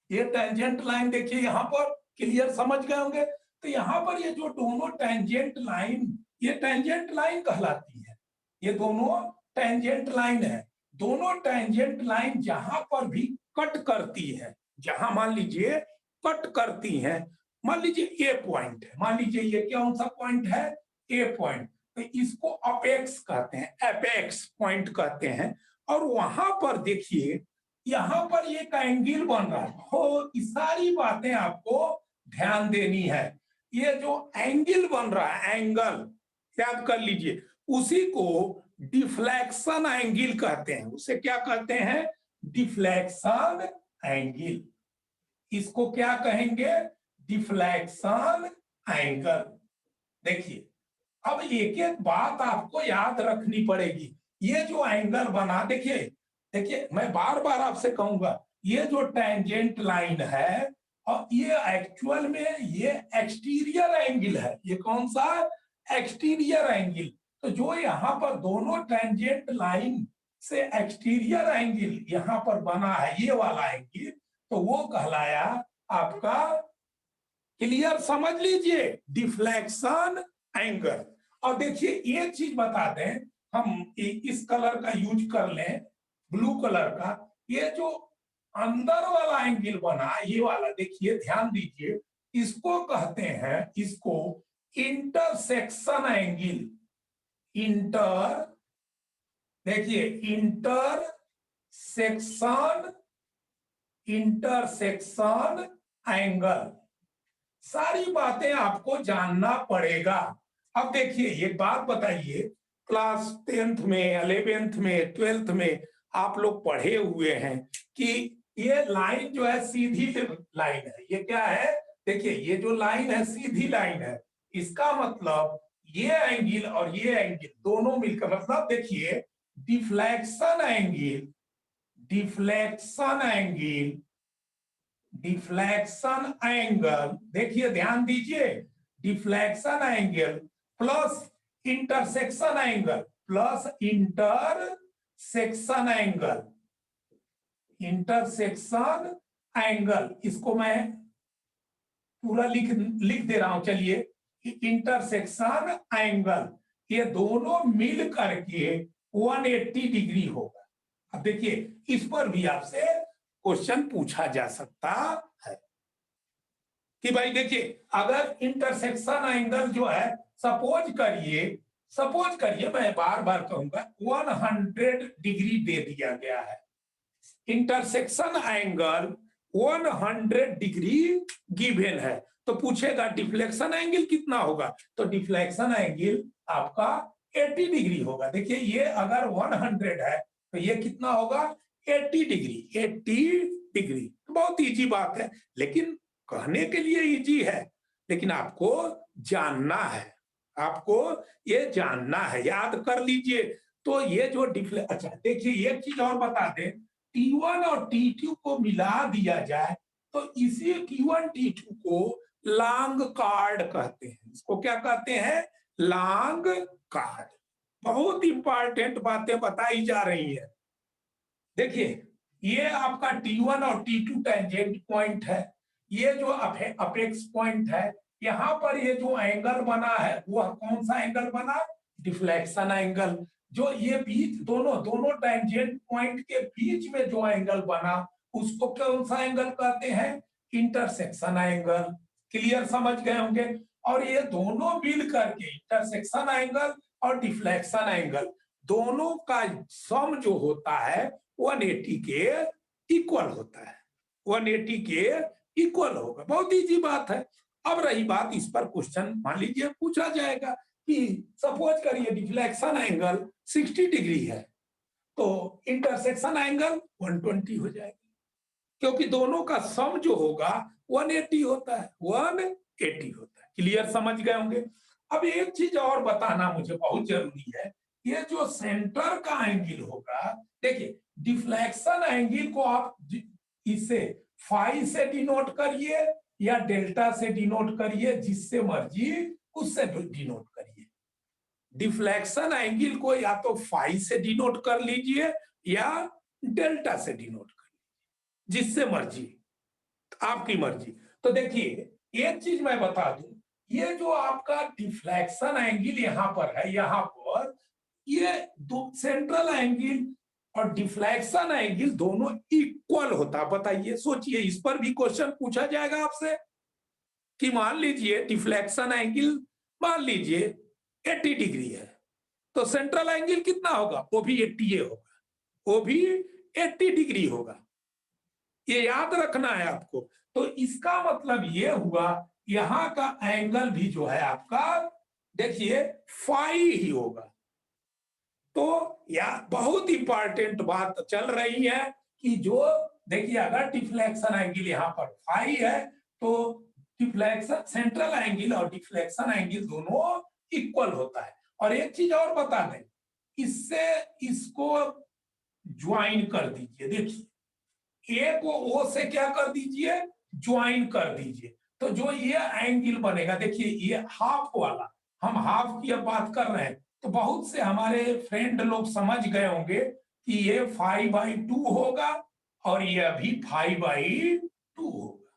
ये टेंजेंट लाइन देखिए यहाँ पर, क्लियर समझ गए होंगे। तो यहाँ पर ये जो दोनों टेंजेंट लाइन, ये टेंजेंट लाइन कहलाती है। ये दोनों टेंजेंट लाइन है। दोनों टेंजेंट लाइन जहां पर भी कट करती है, जहां मान लीजिए कट करती हैं, मान लीजिए ए पॉइंट है, मान लीजिए ये कौन सा पॉइंट है, ए पॉइंट, तो इसको अपेक्स कहते हैं, एपेक्स पॉइंट कहते हैं। और वहां पर देखिए यहां पर एक एंगल बन रहा है, हो सारी बातें आपको ध्यान देनी है। ये जो एंगल बन रहा है, एंगल याद कर लीजिए, उसी को डिफ्लेक्शन एंगल कहते हैं। उसे क्या कहते हैं, डिफ्लेक्शन एंगल। इसको क्या कहेंगे, डिफ्लेक्शन एंगल। देखिए अब एक एक बात आपको याद रखनी पड़ेगी। ये जो एंगल बना, देखिए मैं बार बार आपसे कहूंगा, ये जो टेंजेंट लाइन है और ये एक्चुअल में ये एक्सटीरियर एंगल है। ये कौन सा, एक्सटीरियर एंगल। तो जो यहाँ पर दोनों टेंजेंट लाइन से एक्सटीरियर एंगल यहाँ पर बना है, ये वाला एंगल, तो वो कहलाया आपका, क्लियर समझ लीजिए, डिफ्लेक्शन एंगल। और देखिए एक चीज बता दें, हम इस कलर का यूज कर लें, ब्लू कलर का, ये जो अंदर वाला एंगल बना, ये वाला देखिए, ध्यान दीजिए, इसको कहते हैं, इसको इंटरसेक्शन एंगल। देखिए इंटरसेक्शन एंगल, सारी बातें आपको जानना पड़ेगा। अब देखिए एक बात बताइए, क्लास 10th में, 11th में, 12th में आप लोग पढ़े हुए हैं कि ये लाइन जो है सीधी लाइन है। ये क्या है? देखिए ये जो लाइन है सीधी लाइन है, इसका मतलब ये एंगल और ये एंगल दोनों मिलकर, मतलब देखिए डिफ्लेक्शन एंगल, देखिए ध्यान दीजिए, deflection angle plus intersection angle, intersection angle, इसको मैं पूरा लिख दे रहा हूं, चलिए, इंटरसेक्शन एंगल, ये दोनों मिल करके 180 डिग्री होगा। अब देखिए इस पर भी आपसे क्वेश्चन पूछा जा सकता है कि भाई देखिए, अगर इंटरसेक्शन एंगल जो है, सपोज करिए, मैं बार बार कहूंगा, 100 डिग्री दे दिया गया है, इंटरसेक्शन एंगल 100 डिग्री गिवन है, तो पूछेगा डिफ्लेक्शन एंगल कितना होगा, तो डिफ्लेक्शन एंगल आपका 80 डिग्री होगा। देखिए ये अगर 100 है तो ये कितना होगा, 80 डिग्री। बहुत इजी बात है, लेकिन कहने के लिए इजी है, लेकिन आपको जानना है, याद कर लीजिए। तो ये जो अच्छा देखिए एक चीज और बता दें, T1 और T2 को मिला दिया जाए तो इसी T1 T2 को लॉन्ग कार्ड कहते हैं। इसको क्या कहते हैं? Long card. बहुत इंपॉर्टेंट बातें बताई जा रही है। देखिए ये आपका T1 और T2 टेंजेंट पॉइंट है, ये जो अपेक्स पॉइंट है, यहाँ पर ये जो एंगल बना है वह कौन सा एंगल बना? Deflection angle. जो ये बीच दोनों टेंजेंट पॉइंट के बीच में जो एंगल बना उसको कौन सा एंगल कहते हैं? Intersection angle. क्लियर समझ गए होंगे। और ये दोनों मिल करके, इंटरसेक्शन एंगल और डिफ्लेक्शन एंगल दोनों का सम जो होता है 180 के इक्वल होता है, 180 के इक्वल होगा। बहुत इजी बात है। अब रही बात, इस पर क्वेश्चन मान लीजिए पूछा जाएगा कि सपोज करिए डिफ्लेक्शन एंगल 60 डिग्री है, तो इंटरसेक्शन एंगल 120 हो जाएगा, क्योंकि दोनों का सम जो होगा 180 होता है, 180 होता है। क्लियर समझ गए होंगे। अब एक चीज और बताना मुझे बहुत जरूरी है, ये जो सेंटर का एंगल होगा, देखिए डिफ्लेक्शन एंगल को आप इसे फाई से डिनोट करिए या डेल्टा से डिनोट करिए, जिससे मर्जी उससे डिनोट करिए। डिफ्लेक्शन एंगल को या तो फाई से डिनोट कर लीजिए या डेल्टा से डिनोट कर लीजिए, जिससे मर्जी, आपकी मर्जी। तो देखिए एक चीज मैं बता दूं, ये जो आपका डिफ्लेक्शन एंगल यहाँ पर है, यहाँ पर ये सेंट्रल एंगल और डिफ्लेक्शन एंगल दोनों इक्वल होता है। बताइए, सोचिए, इस पर भी क्वेश्चन पूछा जाएगा आपसे कि मान लीजिए डिफ्लेक्शन एंगल मान लीजिए 80 डिग्री है, तो सेंट्रल एंगल कितना होगा? वो भी 80 होगा, वो भी 80 डिग्री होगा। ये याद रखना है आपको। तो इसका मतलब ये हुआ, यहां का एंगल भी जो है आपका, देखिए फाई ही होगा। तो यह बहुत इंपॉर्टेंट बात चल रही है कि जो देखिए, अगर डिफ्लेक्शन एंगल यहाँ पर फाई है तो डिफ्लेक्शन सेंट्रल एंगल और डिफ्लेक्शन एंगल दोनों इक्वल होता है। और एक चीज और बता दें, इससे इसको ज्वाइन कर दीजिए। देखिए ए को ओ से क्या कर दीजिए? ज्वाइन कर दीजिए। तो जो ये एंगल बनेगा, देखिए ये हाफ वाला, हम हाफ की अब बात कर रहे हैं, तो बहुत से हमारे फ्रेंड लोग समझ गए होंगे कि ये 5/2 होगा और ये भी 5/2 होगा,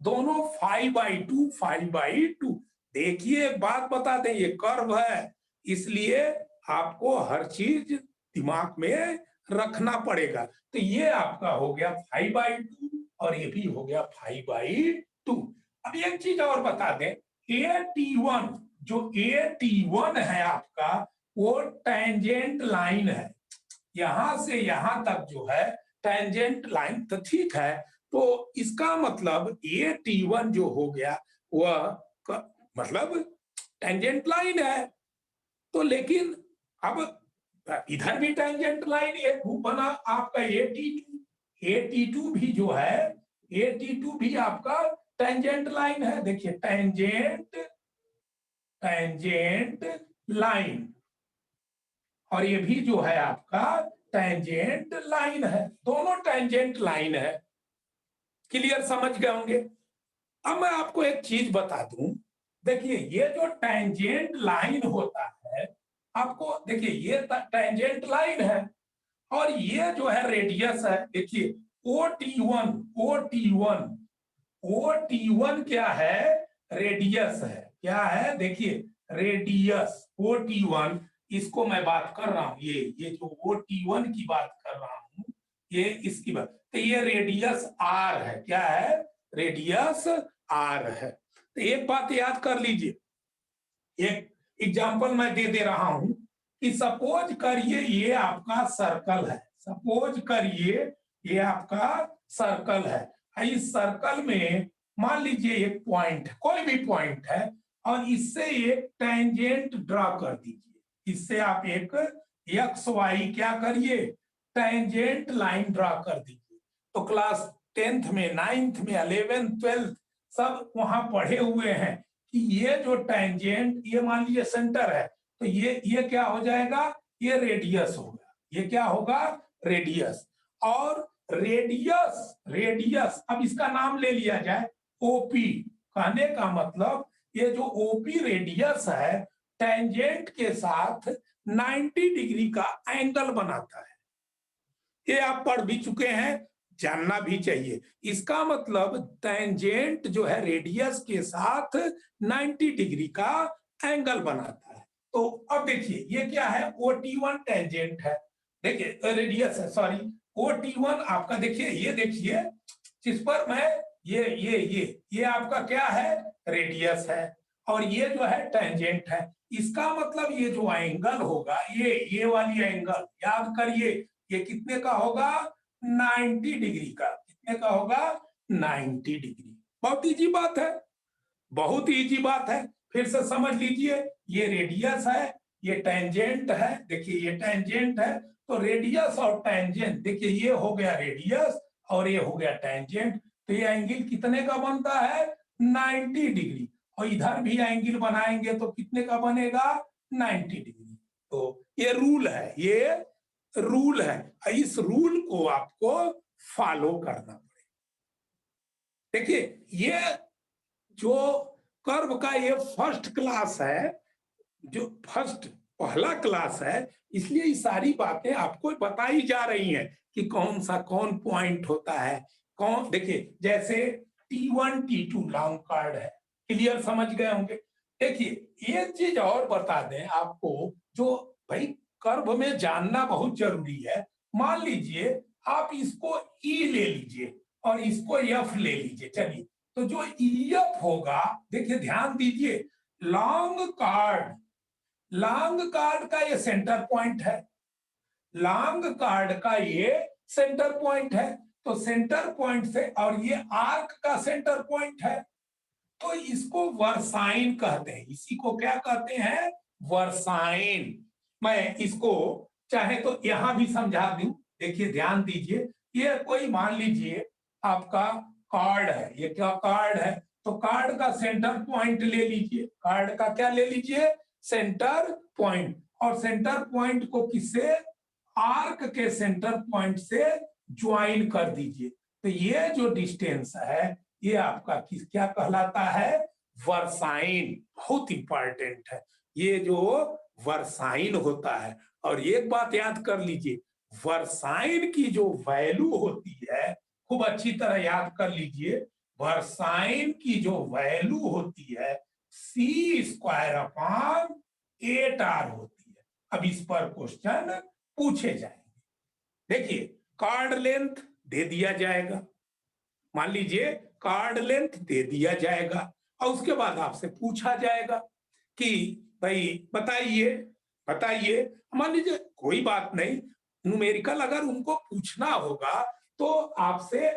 दोनों 5/2 5/2। देखिए एक बात बता दें, ये कर्व है, इसलिए आपको हर चीज दिमाग में रखना पड़ेगा। तो ये आपका हो गया 5/2 और ये भी हो गया 5/2। अब एक चीज और बता दें, AT1, जो AT1 है आपका, वो टेंजेंट लाइन है, यहां से यहां तक जो है टेंजेंट लाइन, तो ठीक है। तो इसका मतलब AT1 जो हो गया वह मतलब टेंजेंट लाइन है। तो लेकिन अब इधर भी टेंजेंट लाइन एक बना आपका AT2 भी जो है, AT2 भी आपका टेंजेंट लाइन है। देखिए टेंजेंट लाइन, और ये भी जो है आपका टेंजेंट लाइन है, दोनों टेंजेंट लाइन है। क्लियर, समझ गए होंगे। अब मैं आपको एक चीज बता दूं, देखिए ये जो टेंजेंट लाइन होता है, आपको देखिए ये टेंजेंट लाइन है और ये जो है रेडियस है। देखिए OT1 OT1 क्या है, रेडियस है। क्या है, देखिए रेडियस OT1, इसको मैं बात कर रहा हूं, ये जो OT1 की बात कर रहा हूं, ये इसकी बात, तो ये रेडियस R है। क्या है, रेडियस R है। तो एक बात याद कर लीजिए, एक एग्जांपल मैं दे दे रहा हूं कि सपोज करिए ये आपका सर्कल है, सपोज करिए ये आपका सर्कल है। इस सर्कल में मान लीजिए एक पॉइंट, कोई भी पॉइंट है, और इससे एक टेंजेंट ड्रा कर दीजिए। इससे आप एक XY क्या करिए, टेंजेंट लाइन ड्रा कर दीजिए। तो क्लास 10th में, 9th में, 11th 12th सब वहां पढ़े हुए हैं कि ये जो टेंजेंट, ये मान लीजिए सेंटर है, तो ये क्या हो जाएगा, ये रेडियस होगा। ये क्या होगा, रेडियस। और रेडियस अब इसका नाम ले लिया जाए OP। कहने का मतलब ये जो OP रेडियस है, टेंजेंट के साथ 90 डिग्री का एंगल बनाता है। ये आप पढ़ भी चुके हैं, जानना भी चाहिए। इसका मतलब टेंजेंट जो है रेडियस के साथ 90 डिग्री का एंगल बनाता है। तो अब देखिए ये क्या है, OT1 टेंजेंट है, देखिए रेडियस है, सॉरी OT1 आपका, देखिए ये देखिए जिस पर मैं ये आपका क्या है, रेडियस है, और ये जो है टेंजेंट है। इसका मतलब ये जो एंगल होगा, ये वाली एंगल याद करिए, ये कितने का होगा, 90 डिग्री का। कितने का होगा, 90 डिग्री। बहुत इजी बात है, बहुत इजी बात है। फिर से समझ लीजिए, ये रेडियस है, ये टेंजेंट है। देखिए ये टेंजेंट है, तो रेडियस और टेंजेंट, देखिए ये हो गया रेडियस और ये हो गया टेंजेंट। तो ये एंगल कितने का बनता है, 90 डिग्री। और इधर भी एंगल बनाएंगे तो कितने का बनेगा, 90 डिग्री। तो ये रूल है, ये रूल है, इस रूल को आपको फॉलो करना पड़ेगा। देखिए ये जो कर्व का ये फर्स्ट क्लास है, जो फर्स्ट पहला क्लास है, इसलिए ये सारी बातें आपको बताई जा रही हैं कि कौन सा कौन पॉइंट होता है, कौन, देखिए जैसे T1 T2 लॉन्ग कार्ड है। क्लियर, समझ गए होंगे। देखिए एक चीज और बता दें आपको, जो भाई कर्व में जानना बहुत जरूरी है। मान लीजिए आप इसको E ले लीजिए और इसको F ले लीजिए, चलिए। तो जो EF होगा, देखिए ध्यान दीजिए, लॉन्ग कार्ड का ये सेंटर पॉइंट है, लॉन्ग कार्ड का ये सेंटर पॉइंट है। तो सेंटर पॉइंट से, और ये आर्क का सेंटर पॉइंट है, तो इसको वर्साइन कहते हैं। इसी को क्या कहते हैं, वर्साइन। मैं इसको चाहे तो यहां भी समझा दूं, देखिए ध्यान दीजिए, ये कोई मान लीजिए आपका कार्ड है, ये क्या कार्ड है, तो कार्ड का सेंटर पॉइंट ले लीजिए, कार्ड का क्या ले लीजिए, सेंटर पॉइंट। और सेंटर पॉइंट को किससे, आर्क के सेंटर पॉइंट से ज्वाइन कर दीजिए। तो ये जो डिस्टेंस है, ये आपका किस क्या कहलाता है, वर्साइन। बहुत इंपॉर्टेंट है ये जो वर्साइन होता है। और एक बात याद कर लीजिए, वर्साइन की जो वैल्यू होती है, खूब अच्छी तरह याद कर लीजिए, वर्साइन की जो वैल्यू होती है सी स्क्वायर अपॉन 8r होती है। अब इस पर क्वेश्चन पूछे जाएंगे। देखिए, कार्ड लेंथ दे दिया जाएगा, मान लीजिए कार्ड लेंथ दे दिया जाएगा, और उसके बाद आपसे पूछा जाएगा कि भाई बताइए बताइए, मान लीजिए कोई बात नहीं, न्यूमेरिकल अगर उनको पूछना होगा तो आपसे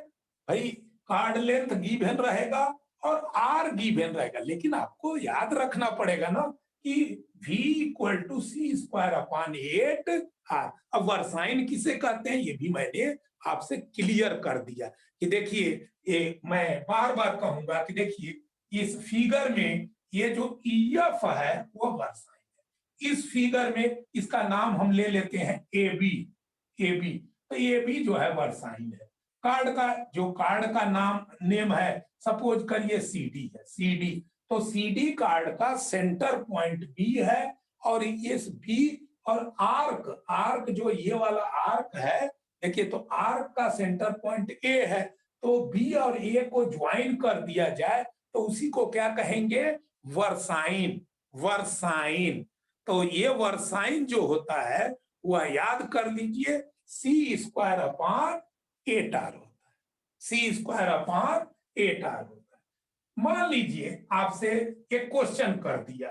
भाई कार्ड लेंथ गिवन रहेगा और आर गिवन रहेगा, लेकिन आपको याद रखना पड़ेगा ना कि v equal to C square upon 8r। अब वर्साइन किसे कहते हैं ये भी मैंने आपसे क्लियर कर दिया कि देखिए, ये मैं बार बार कहूंगा कि देखिए इस फिगर में ये जो EF है वो वर्साइन है। इस फिगर में इसका नाम हम ले लेते हैं AB। तो AB जो है वर्साइन है। कार्ड का नाम नेम है, सपोज करिए CD है, CD। तो CD कार्ड का सेंटर पॉइंट B है, और इस B और आर्क जो ये वाला आर्क है, देखिए तो आर्क का सेंटर पॉइंट A है, तो B और A को ज्वाइन कर दिया जाए तो उसी को क्या कहेंगे, वर्साइन। वर्साइन, तो ये वर्साइन जो होता है वह याद कर लीजिए सी स्क्वायर अपॉन 8r होता है। सी स्क्वायर अपॉन 8r होता है। मान लीजिए आपसे एक क्वेश्चन कर दिया,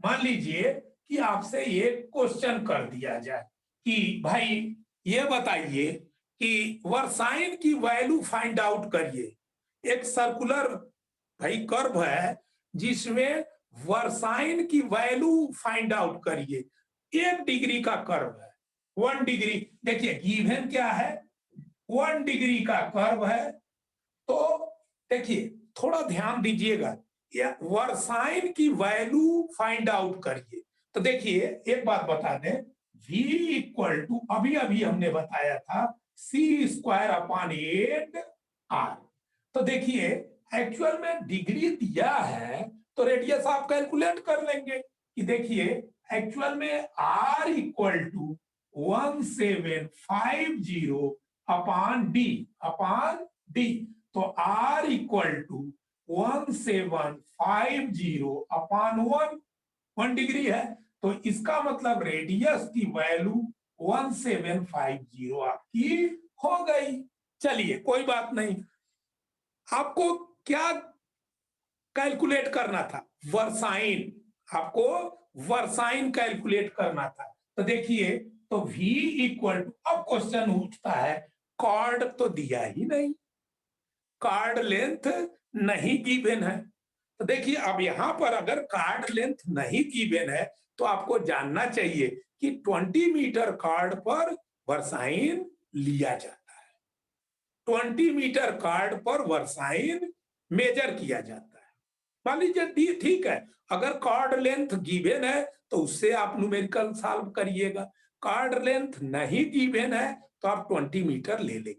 मान लीजिए कि आपसे एक क्वेश्चन कर दिया जाए कि भाई ये बताइए कि वर्साइन की वैल्यू फाइंड आउट करिए। एक सर्कुलर भाई कर्व है जिसमें वर्साइन की वैल्यू फाइंड आउट करिए। 1 डिग्री का कर्व है, 1 डिग्री। देखिए गिवन क्या है, 1 डिग्री का कर्व है। तो देखिए थोड़ा ध्यान दीजिएगा, या वर्साइन की वैल्यू फाइंड आउट करिए। तो देखिए एक बात बता दें, v इक्वल टू अभी अभी हमने बताया था सी स्क्वायर अपॉन 8r। तो देखिए एक्चुअल में डिग्री दिया है तो रेडियस आप कैलकुलेट कर लेंगे कि देखिए एक्चुअल में r equal to 1750 upon D. तो r equal to 1750 upon 1 degree है, तो इसका मतलब रेडियस की वैल्यू 1750 आपकी हो गई। चलिए कोई बात नहीं, आपको क्या कैलकुलेट करना था, वर्साइन। आपको वर्साइन कैलकुलेट करना था। तो देखिए तो v इक्वल टू, अब क्वेश्चन उठता है कार्ड तो दिया ही नहीं, कार्ड लेंथ नहीं गिवन है। तो देखिए अब यहां पर अगर कार्ड लेंथ नहीं गिवन है तो आपको जानना चाहिए कि 20 मीटर कार्ड पर वर्साइन लिया जाता है। 20 मीटर कार्ड पर वर्साइन मेजर किया जाता है। मान लीजिए ठीक है, अगर कार्ड लेंथ गिवन है तो उससे आप न्यूमेरिकल सॉल्व करिएगा। कार्ड लेंथ नहीं गिवन है तो आप 20 मीटर ले लेंगे।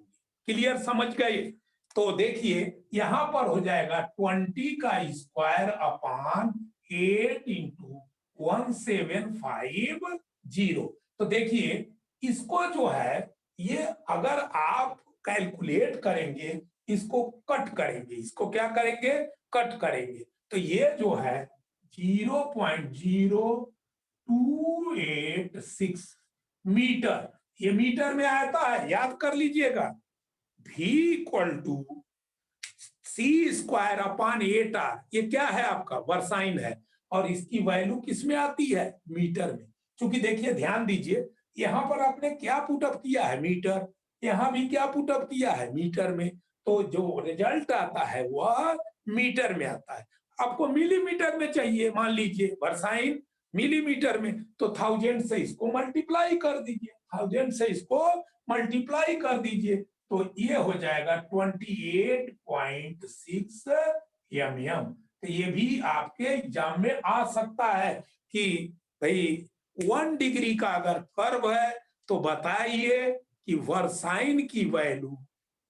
क्लियर, समझ गए? तो देखिए यहां पर हो जाएगा 20 का स्क्वायर अपॉन 8 इंटू 1750। तो देखिए इसको जो है, ये अगर आप कैलकुलेट करेंगे, इसको कट करेंगे, इसको क्या करेंगे, कट करेंगे, तो ये जो है 0.0286 मीटर, ये मीटर में आता है, याद कर लीजिएगा। v equal to C square upon 8r, ये क्या है आपका, वर्साइन है, और इसकी वैल्यू किस में आती है, मीटर में। क्योंकि देखिए ध्यान दीजिए, यहां पर आपने क्या पुटअप किया है, मीटर, यहां भी क्या पुटअप किया है, मीटर में। तो जो रिजल्ट आता है वह मीटर में आता है। आपको मिलीमीटर में चाहिए, मान लीजिए वर्साइन मिलीमीटर में, तो 1000 से इसको मल्टीप्लाई कर दीजिए, 1000 से इसको मल्टीप्लाई कर दीजिए, तो ये हो जाएगा 28.6 mm। तो ये भी आपके एग्जाम में आ सकता है कि भाई 1 डिग्री का अगर कर्व है तो बताइए कि वर्साइन की वैल्यू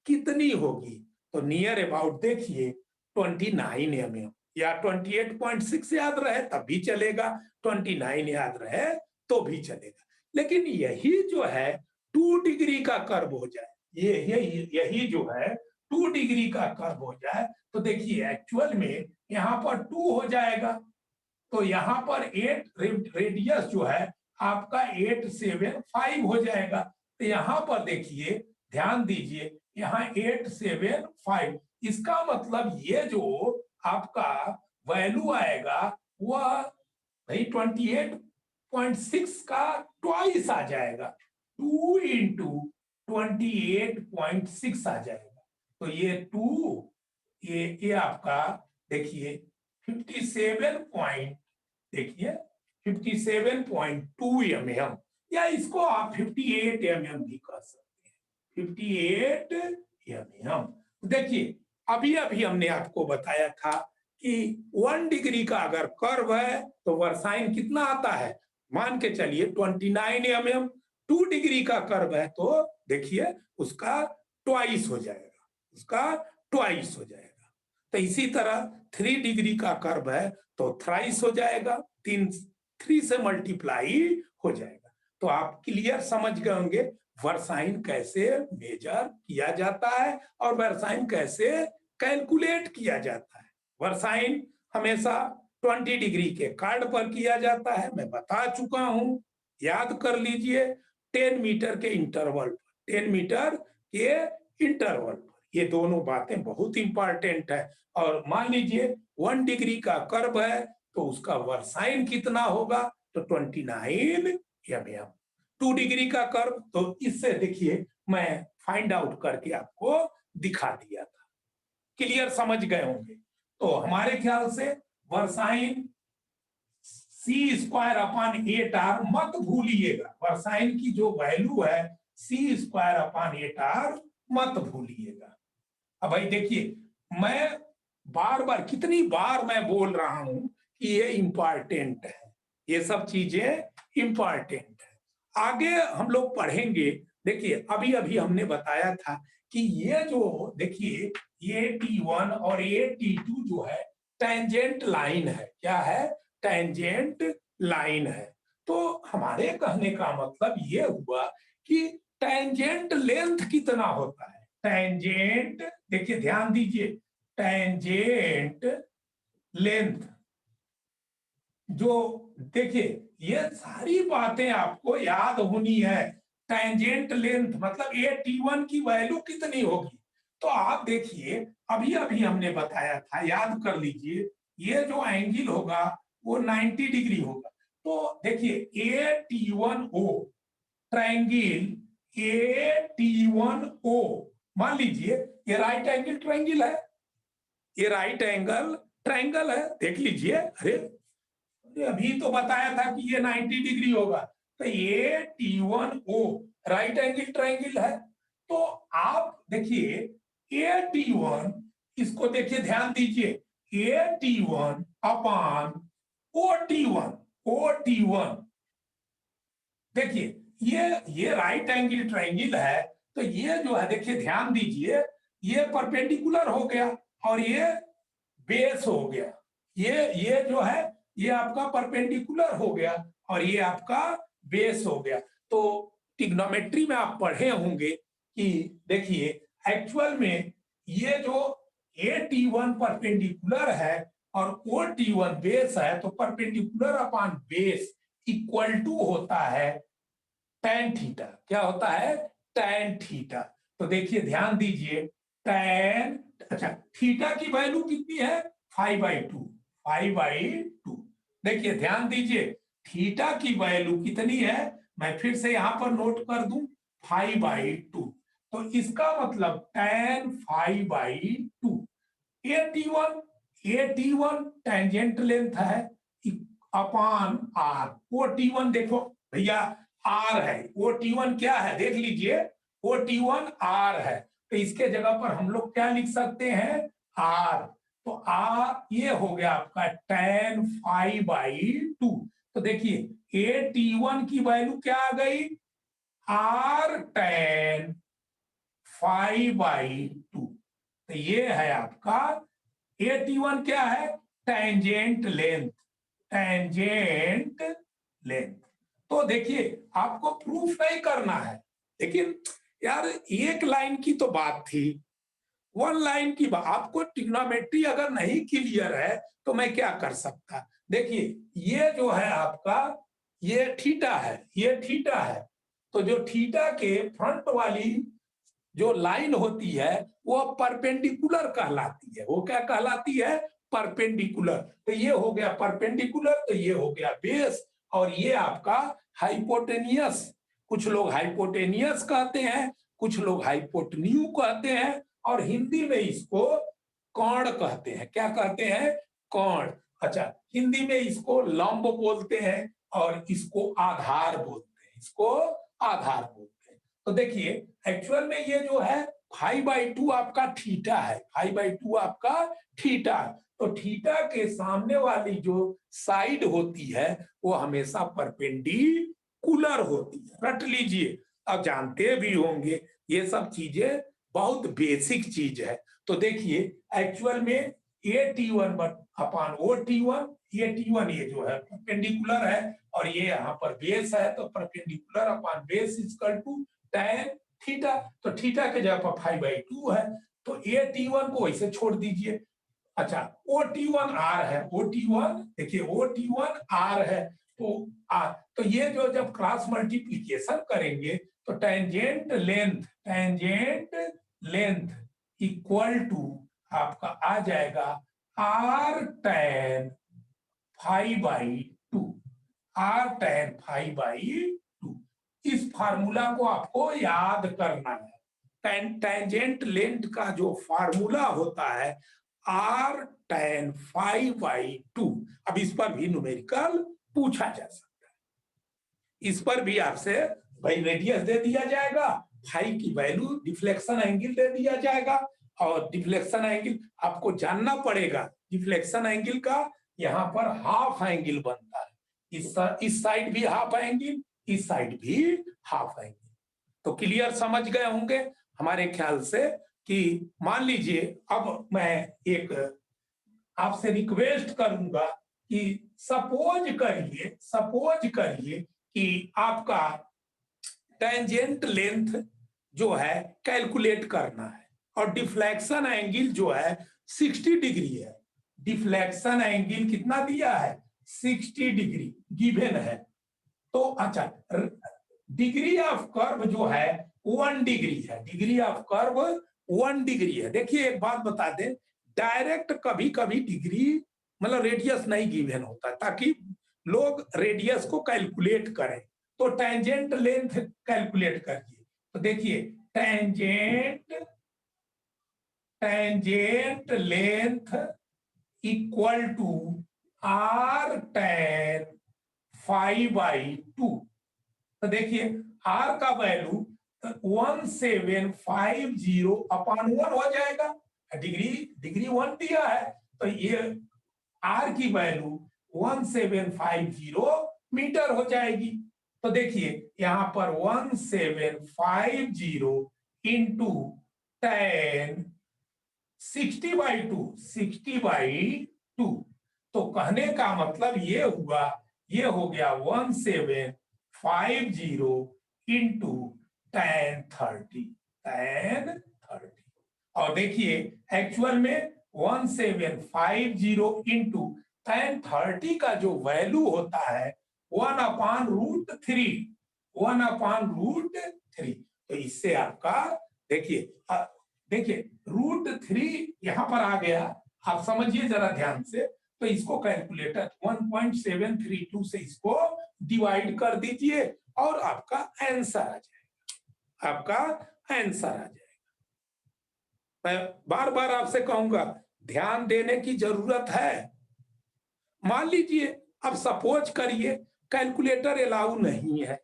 कितनी होगी। तो नियर अबाउट देखिए 29 mm। या 28.6 याद रहे तब भी चलेगा, 29 याद रहे तो भी चलेगा। लेकिन यही जो है 2 डिग्री का कर्व हो जाए, यही जो है 2 डिग्री का कर्व हो जाए, तो देखिए एक्चुअल में यहाँ पर 2 हो जाएगा, तो यहाँ पर 8 रेडियस जो है आपका 8 7 5 हो जाएगा। तो यहाँ पर देखिए ध्यान दीजिए, यहाँ 8 7 5, इसका मतलब ये जो आपका वैल्यू आएगा वह भाई 28.6 का ट्वाइस आ जाएगा, 2 इंटू 28.6 आ जाएगा। तो ये 2, ये आपका देखिए 57 पॉइंट, देखिए 57.2 mm, या इसको आप 58 mm भी कह सकते हैं, 58 mm। देखिए अभी अभी हमने आपको बताया था कि 1 डिग्री का अगर कर्व है तो वर्साइन कितना आता है, मान के चलिए 29 mm। 2 डिग्री का कर्व है तो देखिए उसका ट्वाइस हो जाएगा, उसका ट्वाइस हो जाएगा। तो इसी तरह 3 डिग्री का कर्व है तो थ्राइस हो जाएगा, 3 से मल्टीप्लाई हो जाएगा। तो आप क्लियर समझ गए होंगे वर्साइन कैसे मेजर किया जाता है और वर्साइन कैसे कैलकुलेट किया जाता है। वर्साइन हमेशा 20 डिग्री के कार्ड पर किया जाता है, मैं बता चुका हूं, याद कर लीजिए। 10 मीटर के इंटरवल पर, 10 मीटर के इंटरवल पर, ये दोनों बातें बहुत इंपॉर्टेंट है। और मान लीजिए 1 डिग्री का कर्व है तो उसका वर्साइन कितना होगा, तो 29 mm। 2 डिग्री का कर्व, तो इससे देखिए मैं फाइंड आउट करके आपको दिखा दिया था, क्लियर समझ गए होंगे। तो हमारे ख्याल से वर्साइन C²/8R मत भूलिएगा, वर्साइन की जो वैल्यू है C²/8R मत भूलिएगा। अब भाई देखिए मैं बार बार, कितनी बार मैं बोल रहा हूं कि ये इंपॉर्टेंट है, ये सब चीजें इंपॉर्टेंट है। आगे हम लोग पढ़ेंगे। देखिए अभी अभी हमने बताया था कि ये जो देखिए ये T1 और ये T2 जो है टेंजेंट लाइन है, क्या है, टेंजेंट लाइन है। तो हमारे कहने का मतलब ये हुआ कि टेंजेंट लेंथ कितना होता है, टेंजेंट, देखिए ध्यान दीजिए, टेंजेंट लेंथ जो, देखिए ये सारी बातें आपको याद होनी है। टेंजेंट लेंथ मतलब ये T1 की वैल्यू कितनी होगी, तो आप देखिए अभी अभी हमने बताया था, याद कर लीजिए, ये जो एंगल होगा वो 90 डिग्री होगा। तो देखिए AT1O ट्रायंगल AT1O, मान लीजिए ये राइट एंगल ट्रायंगल है, ये राइट एंगल ट्रायंगल है, देख लीजिए। अरे अभी तो बताया था कि ये 90 डिग्री होगा, तो ये T1O राइट एंगल ट्रायंगल है। तो आप देखिए AT1, इसको देखिए ध्यान दीजिए, AT1 अपान OT1, देखिए ये राइट एंगल ट्रायंगल है, तो ये जो है देखिए ध्यान दीजिए, ये परपेंडिकुलर हो गया और ये बेस हो गया, ये जो है ये आपका परपेंडिकुलर हो गया और ये आपका बेस हो गया। तो ट्रिग्नोमेट्री में आप पढ़े होंगे कि देखिए एक्चुअल में ये जो AT1 परपेंडिकुलर है और OT1 बेस है, तो perpendicular upon base equal to होता है tan थीटा। क्या होता है, tan थीटा। तो देखिए ध्यान दीजिए, tan, अच्छा थीटा की वैल्यू कितनी है, 5/2, 5/2। देखिए ध्यान दीजिए थीटा की वैल्यू कितनी है, मैं फिर से यहां पर नोट कर दूं, 5/2। तो इसका मतलब tan 5/2। AT1 टेंजेंट लेंथ है अपान R, OT1 देखो भैया R है, OT1 क्या है देख लीजिए, OT1 R है, तो इसके जगह पर हम लोग क्या लिख सकते हैं, R। तो R ये हो गया आपका tan 5/2। तो देखिए AT1 की वैल्यू क्या आ गई, R tan 5/2। तो ये है आपका AT1 क्या है, टेंजेंट लेंथ, टेंजेंट लेंथ। तो देखिए आपको प्रूफ नहीं करना है, लेकिन यार एक लाइन की तो बात थी, वन लाइन की बात। आपको ट्रिग्नोमेट्री अगर नहीं क्लियर है तो मैं क्या कर सकता। देखिए ये जो है आपका, ये थीटा है, ये थीटा है। तो जो थीटा के फ्रंट वाली जो लाइन होती है वो परपेंडिकुलर कहलाती है। वो क्या कहलाती है? परपेंडिकुलर। तो ये हो गया परपेंडिकुलर, तो ये हो गया बेस, और ये आपका हाइपोटेनियस। कुछ लोग हाइपोटेनियस कहते हैं, कुछ लोग हाइपोटन्यू कहते हैं, और हिंदी में इसको कर्ण कहते हैं। क्या कहते हैं? कर्ण। अच्छा, हिंदी में इसको लंब बोलते हैं और इसको आधार बोलते हैं, इसको आधार बोलते हैं। तो देखिए एक्चुअल में ये जो है 5/2 आपका थीटा है, 5/2 आपका थीटा। तो थीटा के सामने वाली जो साइड होती है वो हमेशा परपेंडिकुलर होती है, रट लीजिए। अब जानते भी होंगे ये सब चीजें, बहुत बेसिक चीज है। तो देखिए एक्चुअल में AT1 अपान OT1, ये T1 ये जो है परपेंडिकुलर है, और ये यहाँ पर बेस है, तो perpendicular upon base equal to tan theta. तो थीटा के जगह पर 5/2 है, तो AT1 को वैसे छोड़ दीजिए। अच्छा, OT1 R है, OT1 देखिए OT1 R है, तो तो ये जो जब क्रॉस मल्टीप्लीकेशन करेंगे तो टेंजेंट लेंथ इक्वल टू आपका आ जाएगा R tan 5/2, R tan 5/2। इस फार्मूला को आपको याद करना है। टेंजेंट लेंथ का जो फार्मूला होता है R tan 5/2। अब इस पर भी न्यूमेरिकल पूछा जा सकता है। इस पर भी आपसे भाई रेडियस दे दिया जाएगा, फाई की वैल्यू, डिफ्लेक्शन एंगल दे दिया जाएगा, और डिफ्लेक्शन एंगल आपको जानना पड़ेगा। डिफ्लेक्शन एंगल का यहाँ पर हाफ एंगल बनता है, इस साइड भी हाफ एंगल, इस साइड भी हाफ एंगल। तो क्लियर समझ गए होंगे हमारे ख्याल से। कि मान लीजिए अब मैं एक आपसे रिक्वेस्ट करूंगा कि सपोज करिए कि आपका टेंजेंट लेंथ जो है कैलकुलेट करना है, और डिफ्लेक्शन एंगल जो है 60 डिग्री है। डिफ्लेक्शन एंगल कितना दिया है? 60 डिग्री गिवन है। तो अच्छा, डिग्री ऑफ कर्व जो है 1 डिग्री है, डिग्री ऑफ कर्व 1 डिग्री है। देखिए एक बात बता दें, डायरेक्ट कभी कभी डिग्री मतलब रेडियस नहीं गिवन होता, ताकि लोग रेडियस को कैलकुलेट करें। तो टेंजेंट लेंथ कैलकुलेट करिए। तो देखिए tangent length equal to R tan 5/2। तो देखिए R का वैल्यू 1750 अपान 1 हो जाएगा। डिग्री 1 दिया है, तो ये R की वैल्यू 1750 मीटर हो जाएगी। तो देखिए यहां पर 1750 इंटू tan 60/2, तो कहने का मतलब ये हुआ, ये हो गया 1750 इंटू tan 30। और देखिए एक्चुअल में 1750 इंटू tan 30 का जो वैल्यू होता है 1/√3, 1/√3। तो इससे आपका देखिए √3 यहां पर आ गया, आप समझिए जरा ध्यान से। तो इसको कैलकुलेटर 1.732 से इसको डिवाइड कर दीजिए और आपका आंसर आ जाएगा, आपका आंसर आ जाएगा। मैं बार बार आपसे कहूंगा ध्यान देने की जरूरत है। मान लीजिए अब सपोज करिए कैलकुलेटर अलाउ नहीं है,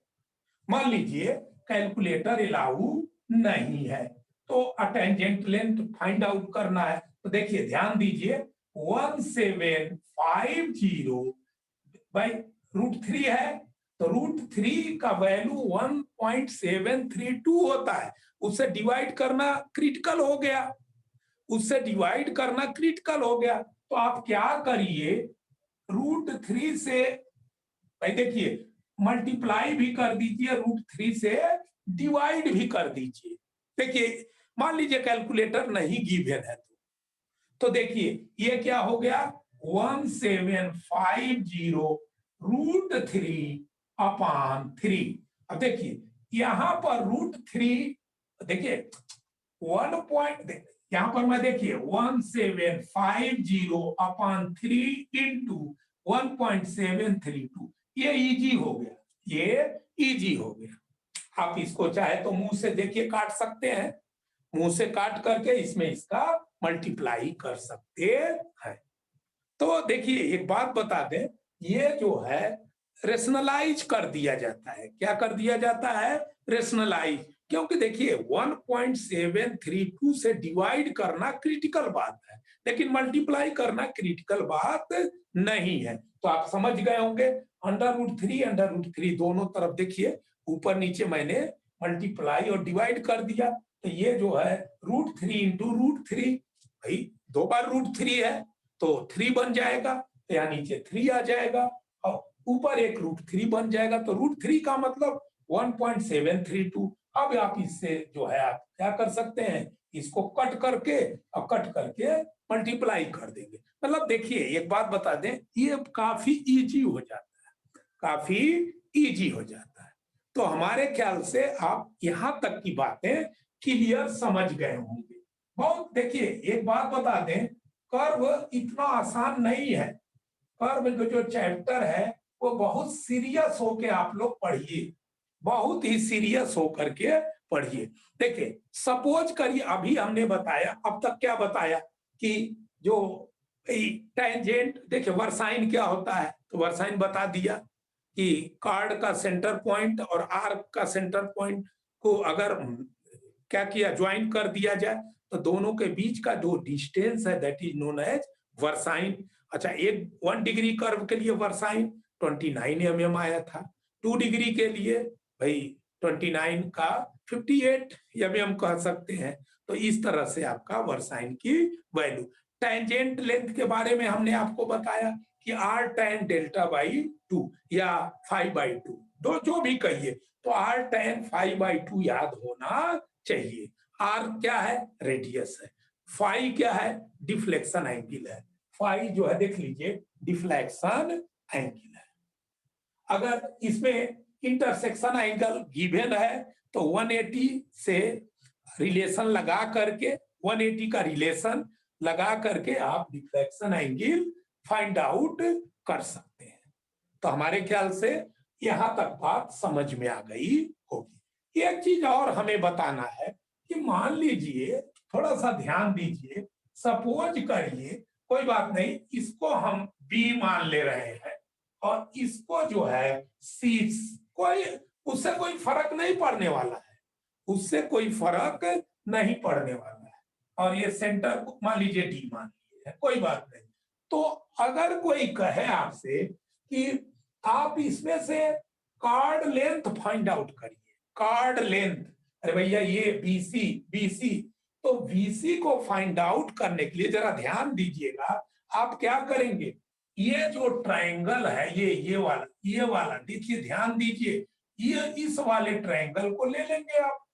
मान लीजिए कैलकुलेटर अलाउ नहीं है, तो टेंजेंट लेंथ फाइंड आउट करना है। तो देखिए ध्यान दीजिए 1750/√3 है, तो √3 का वैल्यू 1.732 होता है, उससे डिवाइड करना क्रिटिकल हो गया। उससे डिवाइड करना क्रिटिकल हो गया। तो आप क्या करिए, √3 से भाई देखिए मल्टीप्लाई भी कर दीजिए, √3 से डिवाइड भी कर दीजिए। देखिए मान लीजिए कैलकुलेटर नहीं गिवन है तो देखिए ये क्या हो गया, 1750√3/3। अब देखिए यहां पर √3, देखिए 1 पॉइंट, यहां पर मैं देखिए 1750/3 इंटू 1.732, ये इजी हो गया, ये इजी हो गया। आप इसको चाहे तो मुंह से देखिए काट सकते हैं, मुंह से काट करके इसमें इसका मल्टीप्लाई कर सकते हैं। तो देखिए एक बात बता दें, ये जो है रेशनलाइज कर दिया जाता है। क्या कर दिया जाता है? रेशनलाइज। क्योंकि देखिए 1.732 से डिवाइड करना क्रिटिकल बात है, लेकिन मल्टीप्लाई करना क्रिटिकल बात नहीं है। तो आप समझ गए होंगे, √3 दोनों तरफ देखिए ऊपर नीचे मैंने मल्टीप्लाई और डिवाइड कर दिया। तो ये जो है √3 इंटू √3, भाई 2 बार √3 है तो 3 बन जाएगा, तो यहाँ नीचे 3 आ जाएगा और ऊपर एक √3 बन जाएगा। तो √3 का मतलब 1.732। अब आप इससे जो है आप क्या कर सकते हैं, इसको कट करके और कट करके मल्टीप्लाई कर देंगे। मतलब देखिए एक बात बता दें, ये काफी इजी हो जाता है, काफी इजी हो जाता है। तो हमारे ख्याल से आप यहां तक की बातें क्लियर समझ गए होंगे। बहुत देखिए एक बात बता दें, कर्व इतना आसान नहीं है। कर्व जो चैप्टर है वो बहुत सीरियस होके आप लोग पढ़िए, बहुत ही सीरियस होकर के पढ़िए। देखिए सपोज करिए, अभी हमने बताया, अब तक क्या बताया कि जो टेंजेंट, देखिए वर्साइन क्या होता है, तो वर्साइन बता दिया कि कार्ड का सेंटर पॉइंट और आर्क का सेंटर पॉइंट को अगर क्या किया, ज्वाइन कर दिया जाए तो दोनों के बीच का जो डिस्टेंस है that is known as versine. अच्छा, 1 डिग्री कर्व के लिए वर्साइन 29 mm आया था, 2 डिग्री के लिए भाई 29 का 58 mm कह सकते हैं। तो इस तरह से आपका वर्साइन की वैल्यू। टेंजेंट लेंथ के बारे में हमने आपको बताया कि r tan delta/2 या 5/2, दो जो भी कहिए, तो r tan 5/2 याद होना चाहिए। r क्या है? रेडियस है। फाई क्या है? डिफ्लेक्शन एंगल है। फाई जो है देख लीजिए डिफ्लेक्शन एंगल है। अगर इसमें इंटरसेक्शन एंगल गिवन है तो 180 से रिलेशन लगा करके, 180 का रिलेशन लगा करके आप डिफ्लेक्शन एंगल फाइंड आउट कर सकते हैं। तो हमारे ख्याल से यहां तक बात समझ में आ गई होगी। एक चीज और हमें बताना है कि मान लीजिए, थोड़ा सा ध्यान दीजिए, सपोज करिए कोई बात नहीं, इसको हम बी मान ले रहे हैं और इसको जो है सी, कोई उससे कोई फर्क नहीं पड़ने वाला है, उससे कोई फर्क नहीं पड़ने वाला है। और ये सेंटर मान लीजिए डी मान लीजिए, कोई बात नहीं। तो अगर कोई कहे आपसे कि आप इसमें से कार्ड लेंथ फाइंड आउट करिए, कार्ड लेंथ, अरे भैया ये बीसी, बीसी, तो बीसी को फाइंड आउट करने के लिए जरा ध्यान दीजिएगा, आप क्या करेंगे, ये जो ट्रायंगल है ये वाला देखिए, ध्यान दीजिए, ये इस वाले ट्रायंगल को ले लेंगे आप।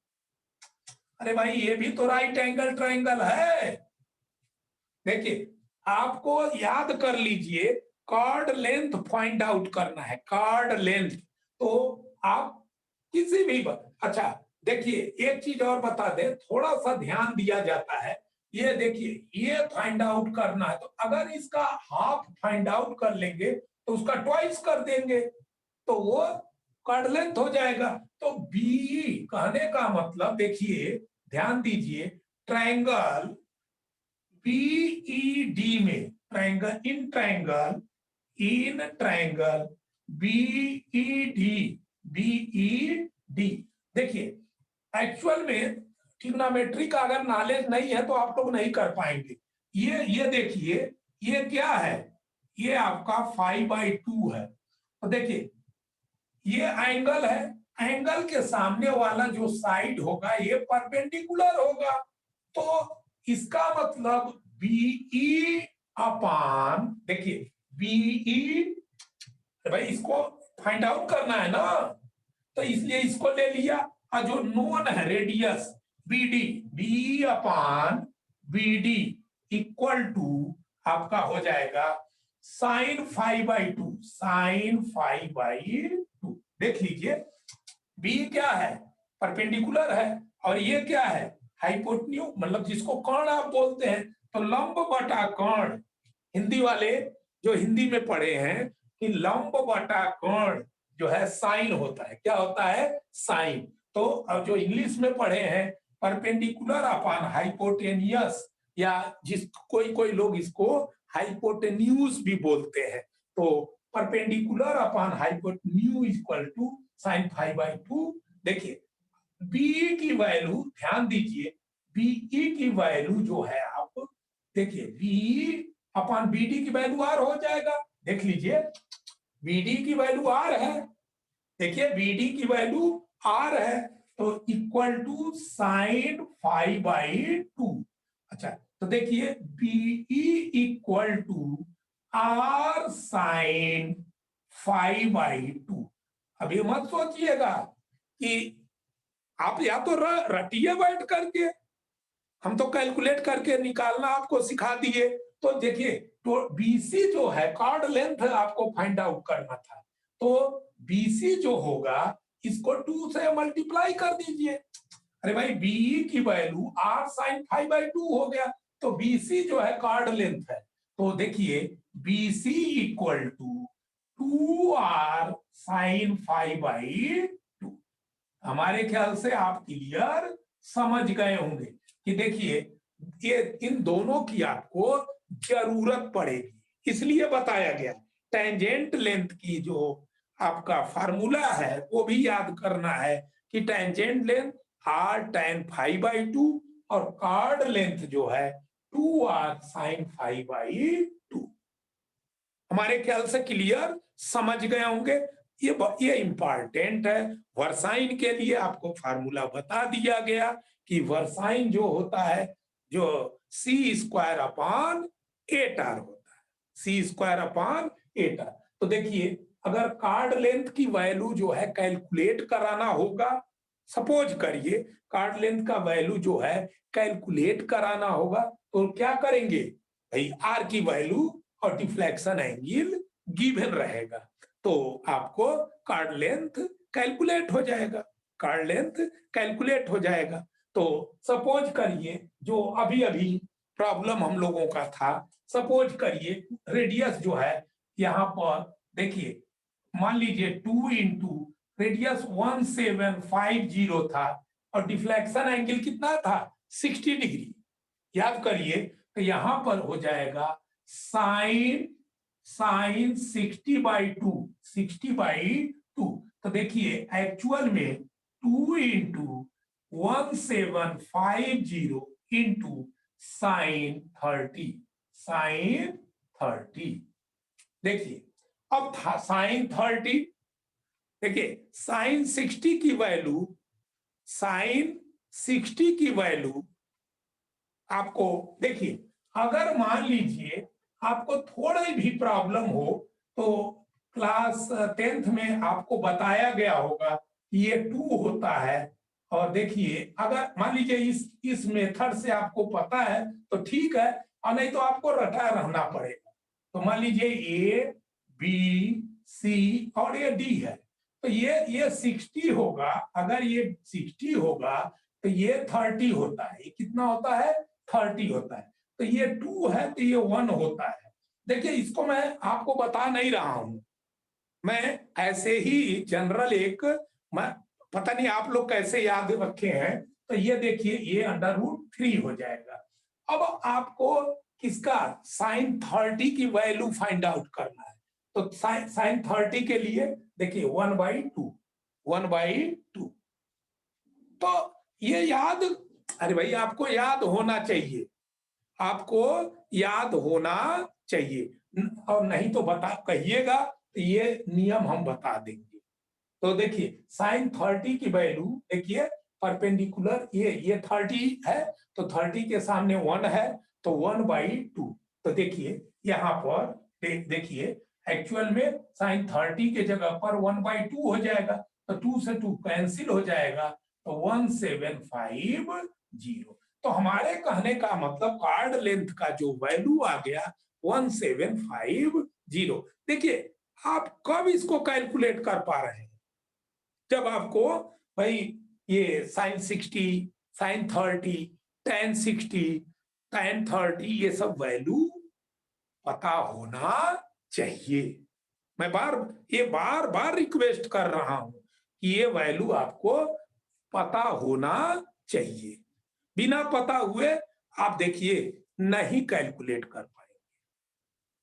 अरे भाई ये भी तो राइट एंगल ट्रायंगल है। देखिए आपको याद कर लीजिए, कार्ड लेंथ फाइंड आउट करना है, कार्ड लेंथ। तो आप किसी भी अच्छा देखिए एक चीज और बता दें, थोड़ा सा ध्यान दिया जाता है, ये देखिए ये फाइंड आउट करना है, तो अगर इसका हाफ फाइंड आउट कर लेंगे तो उसका ट्वाइस कर देंगे तो वो कार्ड लेंथ हो जाएगा। तो बी कहने का मतलब देखिए ध्यान दीजिए, ट्रायंगल बीईडी में, triangle in triangle B.Ed, B.Ed, देखिए एक्चुअल में ट्रिग्नोमेट्री का अगर नॉलेज नहीं है तो आप लोग नहीं कर पाएंगे। ये देखिए ये क्या है, ये आपका 5/2 है। तो देखिए ये एंगल है, एंगल के सामने वाला जो साइड होगा ये परपेंडिकुलर होगा, तो इसका मतलब बीई अपान, देखिए बीई, भाई इसको फाइंड आउट करना है ना, तो इसलिए इसको ले लिया। और जो नोन है radius BD, B upon BD equal to आपका हो जाएगा साइन 5/2, साइन 5/2। देख लीजिए बी क्या है, परपेंडिकुलर है, और ये क्या है, हाइपोटेन्यूज, मतलब जिसको कर्ण आप बोलते हैं। तो लंब बटा कर्ण, हिंदी वाले जो हिंदी में पढ़े हैं कि लंब बटा कर्ण जो है साइन होता है, क्या होता है, साइन। तो अब जो इंग्लिश में पढ़े हैं परपेंडिकुलर अपॉन हाइपोटेनियस, या जिस कोई कोई लोग इसको हाइपोटेन्यूज भी बोलते हैं। तो perpendicular upon hypotenuse equal to sine 5/2। देखिए बीई की वैल्यू ध्यान दीजिए, बीई की वैल्यू जो है, आप देखिए बीई अपॉन बीडी की वैल्यू आर हो जाएगा। देख लीजिए बीडी की वैल्यू आर है, देखिए बीडी की वैल्यू आर है, तो इक्वल टू साइन 5/2। अच्छा, तो देखिए BE equal to R sine 5/2। अभी मत सोचिएगा कि आप या तो रटिए बैठ करके, हम तो कैलकुलेट करके निकालना आपको सिखा दिए। तो देखिए तो बीसी जो है कॉर्ड लेंथ आपको फाइंड आउट करना था, तो बीसी जो होगा इसको 2 से मल्टीप्लाई कर दीजिए। अरे भाई बीई की वैल्यू आर साइन 5/2 हो गया, तो बीसी जो है कॉर्ड लेंथ है। तो देखिए BC equal to 2r sign 5/2। हमारे ख्याल से आप क्लियर समझ गए होंगे कि देखिए ये इन दोनों की आपको जरूरत पड़ेगी, इसलिए बताया गया। टेंजेंट लेंथ की जो आपका फार्मूला है वो भी याद करना है कि टेंजेंट लेंथ r tan 5/2 और कॉर्ड लेंथ जो है 2r sin 5/2। हमारे ख्याल से क्लियर समझ गए होंगे। ये इंपॉर्टेंट है, वर्साइन के लिए आपको फार्मूला बता दिया गया कि वर्साइन जो होता है जो c² अपॉन 8r होता है, c² अपॉन 8r। तो देखिए अगर कार्ड लेंथ की वैल्यू जो है कैलकुलेट कराना होगा, सपोज करिए कार्ड लेंथ का वैल्यू जो है कैलकुलेट कराना होगा, तो क्या करेंगे भाई, आर की वैल्यू और डिफ्लेक्शन एंगल गिवन रहेगा, तो आपको कार्ड लेंथ कैलकुलेट हो जाएगा, कार्ड लेंथ कैलकुलेट हो जाएगा। तो सपोज करिए जो अभी अभी प्रॉब्लम हम लोगों का था, सपोज करिए रेडियस जो है यहाँ पर देखिए, मान लीजिए 2 इंटू रेडियस 1750 था और डिफ्लेक्शन एंगल कितना था 60 डिग्री। याद करिए तो यहां पर हो जाएगा साइन 60/2, 60/2। तो देखिए एक्चुअल में 2 इंटू 1750 इंटू साइन 30, साइन 30। देखिए अब था साइन 30, देखिए साइन 60 की वैल्यू, साइन 60 की वैल्यू आपको देखिए, अगर मान लीजिए आपको थोड़ा भी प्रॉब्लम हो तो क्लास 10th में आपको बताया गया होगा कि ये 2 होता है। और देखिए अगर मान लीजिए इस मेथड से आपको पता है तो ठीक है, और नहीं तो आपको रटा रहना पड़ेगा। तो मान लीजिए ए बी सी और ये डी है, तो ये 60 होगा, अगर ये 60 होगा तो ये 30 होता है, ये कितना होता है 30 होता है, तो ये 2 है तो ये 1 होता है। देखिए इसको मैं आपको बता नहीं रहा हूं, मैं ऐसे ही जनरल एक, मैं पता नहीं आप लोग कैसे याद रखे हैं। तो ये देखिए ये √3 हो जाएगा। अब आपको किसका साइन 30 की वैल्यू फाइंड आउट करना है, तो साइन 30 के लिए देखिए 1/2, 1/2। तो ये याद, अरे भाई आपको याद होना चाहिए, आपको याद होना चाहिए, और नहीं तो बता कहिएगा तो ये नियम हम बता देंगे। तो देखिए साइन 30 की वैल्यू देखिए परपेंडिकुलर, ये 30 है तो 30 के सामने 1 है तो 1/2। तो देखिए यहाँ पर देखिए एक्चुअल में साइन 30 के जगह पर 1/2 हो जाएगा, तो 2 से 2 कैंसिल हो जाएगा, तो 1750। तो हमारे कहने का मतलब कार्ड लेंथ का जो वैल्यू आ गया 1750। देखिए आप कब इसको कैलकुलेट कर पा रहे हैं, जब आपको भाई ये साइन 60, साइन 30, tan 60, tan 30 ये सब वैल्यू पता होना चाहिए। मैं बार बार रिक्वेस्ट कर रहा हूं कि ये वैल्यू आपको पता होना चाहिए। बिना पता हुए आप देखिए नहीं कैलकुलेट कर पाएंगे।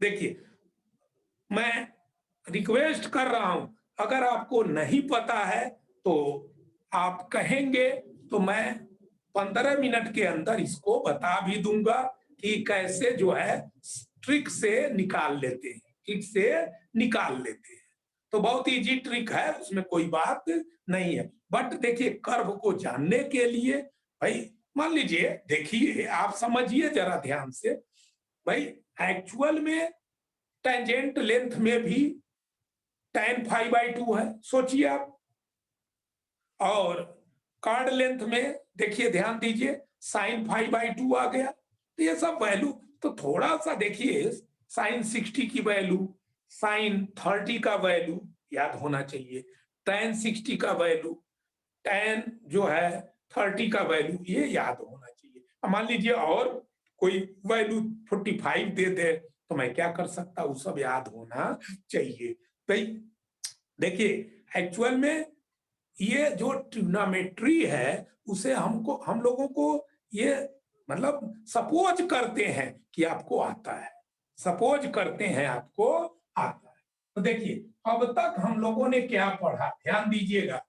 देखिए मैं रिक्वेस्ट कर रहा हूं, अगर आपको नहीं पता है तो आप कहेंगे तो मैं 15 मिनट के अंदर इसको बता भी दूंगा कि कैसे जो है ट्रिक से निकाल लेते हैं, ट्रिक से निकाल लेते हैं। तो बहुत इजी ट्रिक है, उसमें कोई बात नहीं है। बट देखिए कर्व को जानने के लिए भाई मान लीजिए, देखिए आप समझिए जरा ध्यान से, भाई एक्चुअल में टेंजेंट लेंथ में भी tan 5/2 है, सोचिए आप, और कार्ड लेंथ में देखिए ध्यान दीजिए साइन 5/2 आ गया। तो ये सब वैल्यू तो थोड़ा सा देखिए, साइन 60 की वैल्यू, साइन 30 का वैल्यू याद होना चाहिए, tan 60 का वैल्यू, tan जो है 30 का वैल्यू, ये याद होना चाहिए। अब मान लीजिए और कोई वैल्यू 45 दे दे तो मैं क्या कर सकता हूं, सब याद होना चाहिए। भाई देखिए एक्चुअल में ये जो ट्रिग्नोमेट्री है उसे हम लोगों को ये मतलब सपोज करते हैं कि आपको आता है, सपोज करते हैं आपको आता है। तो देखिए अब तक हम लोगों ने क्या पढ़ा, ध्यान दीजिएगा,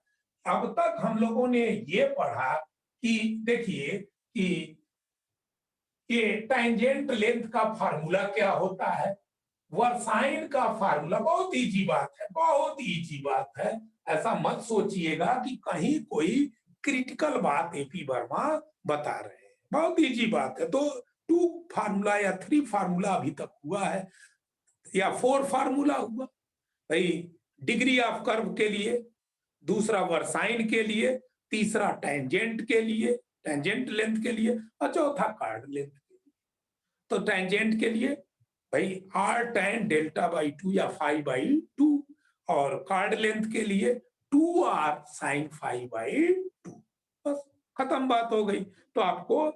अब तक हम लोगों ने ये पढ़ा कि देखिए कि ये टेंजेंट लेंथ का फार्मूला क्या होता है, वर्साइन का फार्मूला, बहुत इजी बात है, बहुत इजी बात है। ऐसा मत सोचिएगा कि कहीं कोई क्रिटिकल बात एपी वर्मा बता रहे हैं, बहुत इजी बात है। तो 2 फार्मूला या 3 फार्मूला अभी तक हुआ है या 4 फार्मूला हुआ, भाई डिग्री ऑफ कर्व के लिए, दूसरा वर्साइन के लिए, तीसरा टेंजेंट के लिए, टेंजेंट लेंथ के लिए, और चौथा कार्ड लेंथ के लिए। तो टेंजेंट के लिए भाई r tan डेल्टा/2 या 5/2, और कार्ड लेंथ के लिए 2r sin 5/2। बस खत्म बात हो गई। तो आपको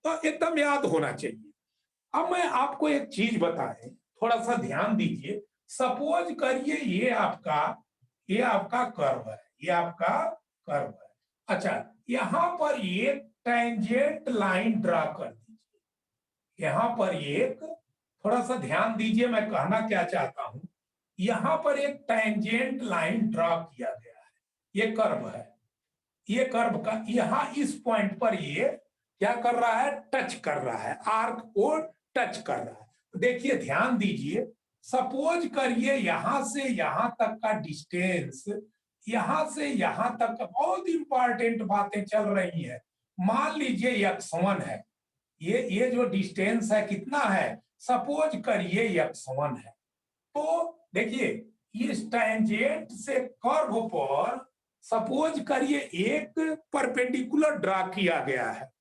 तो एकदम याद होना चाहिए। अब मैं आपको एक चीज बताएं, थोड़ा सा ध्यान दीजिए। सपोज करिए ये आपका कर्व है, ये आपका कर्व है। अच्छा यहां पर एक टेंजेंट लाइन ड्रा कर दीजिए, यहां पर एक, थोड़ा सा ध्यान दीजिए मैं कहना क्या चाहता हूं, यहां पर एक टेंजेंट लाइन ड्रा किया गया है, ये कर्व है, ये कर्व का यहां इस पॉइंट पर ये क्या कर रहा है, टच कर रहा है, आर्क को टच कर रहा है। तो देखिए ध्यान दीजिए, सपोज करिए यहां से यहां तक का डिस्टेंस, यहां से यहां तक का, बहुत इंपॉर्टेंट बातें चल रही है। मान लीजिए x1 है, ये जो डिस्टेंस है कितना है, सपोज करिए x1 है। तो देखिए इस टेंजेंट से कर्व पर सपोज करिए एक परपेंडिकुलर ड्रा किया गया है,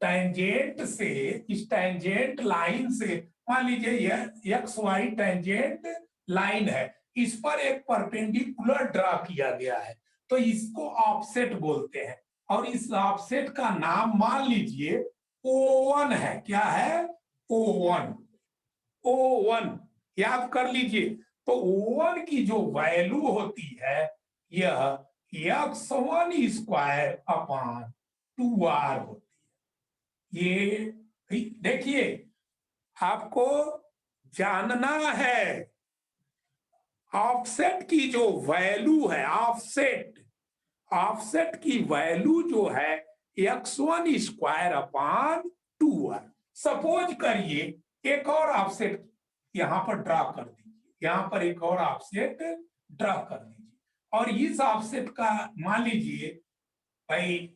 टेंजेंट से, इस टेंजेंट लाइन से, मान लीजिए यह एक्स वाई टेंजेंट लाइन है, इस पर एक परपेंडिकुलर ड्रा किया गया है, तो इसको ऑफसेट बोलते हैं। और इस ऑफसेट का नाम मान लीजिए O1 है, क्या है, O1, O1 याद कर लीजिए। तो O1 की जो वैल्यू होती है यह x1 स्क्वायर अपान 2r होती है। ये देखिए आपको जानना है, ऑफसेट की जो वैल्यू है, ऑफसेट की वैल्यू जो है x1 square upon 2r। Suppose करिए एक और ऑफसेट यहां पर ड्रा कर दीजिए, यहां पर एक और ऑफसेट ड्रा कर दीजिए, और इस ऑफसेट का मान लीजिए भाई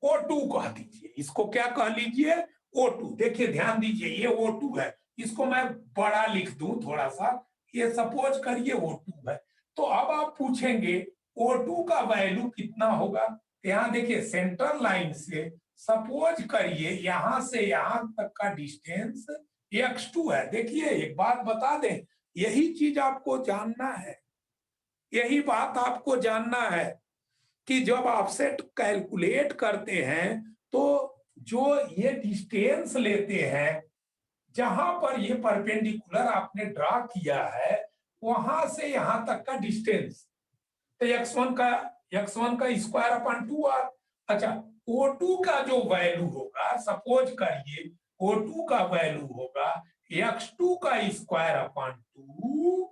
O2 कह दीजिए, इसको क्या कह लीजिए, O2। देखिए ध्यान दीजिए, ये O2 है, इसको मैं बड़ा लिख दूं थोड़ा सा, ये सपोज करिए O2 है। तो अब आप पूछेंगे O2 का वैल्यू कितना होगा। यहाँ देखिए सेंटर लाइन से सपोज करिए यहां से यहां तक का डिस्टेंस x2 है। देखिए एक बात बता दें, यही चीज आपको जानना है, यही बात आपको जानना है कि जब ऑफसेट कैलकुलेट करते हैं तो जो ये डिस्टेंस लेते हैं, जहां पर ये परपेंडिकुलर आपने ड्रा किया है वहां से यहां तक का डिस्टेंस, तो x1 का स्क्वायर अपॉन 2r। अच्छा, O2 का जो वैल्यू होगा, सपोज करिए O2 का वैल्यू होगा x2 का स्क्वायर अपॉन 2।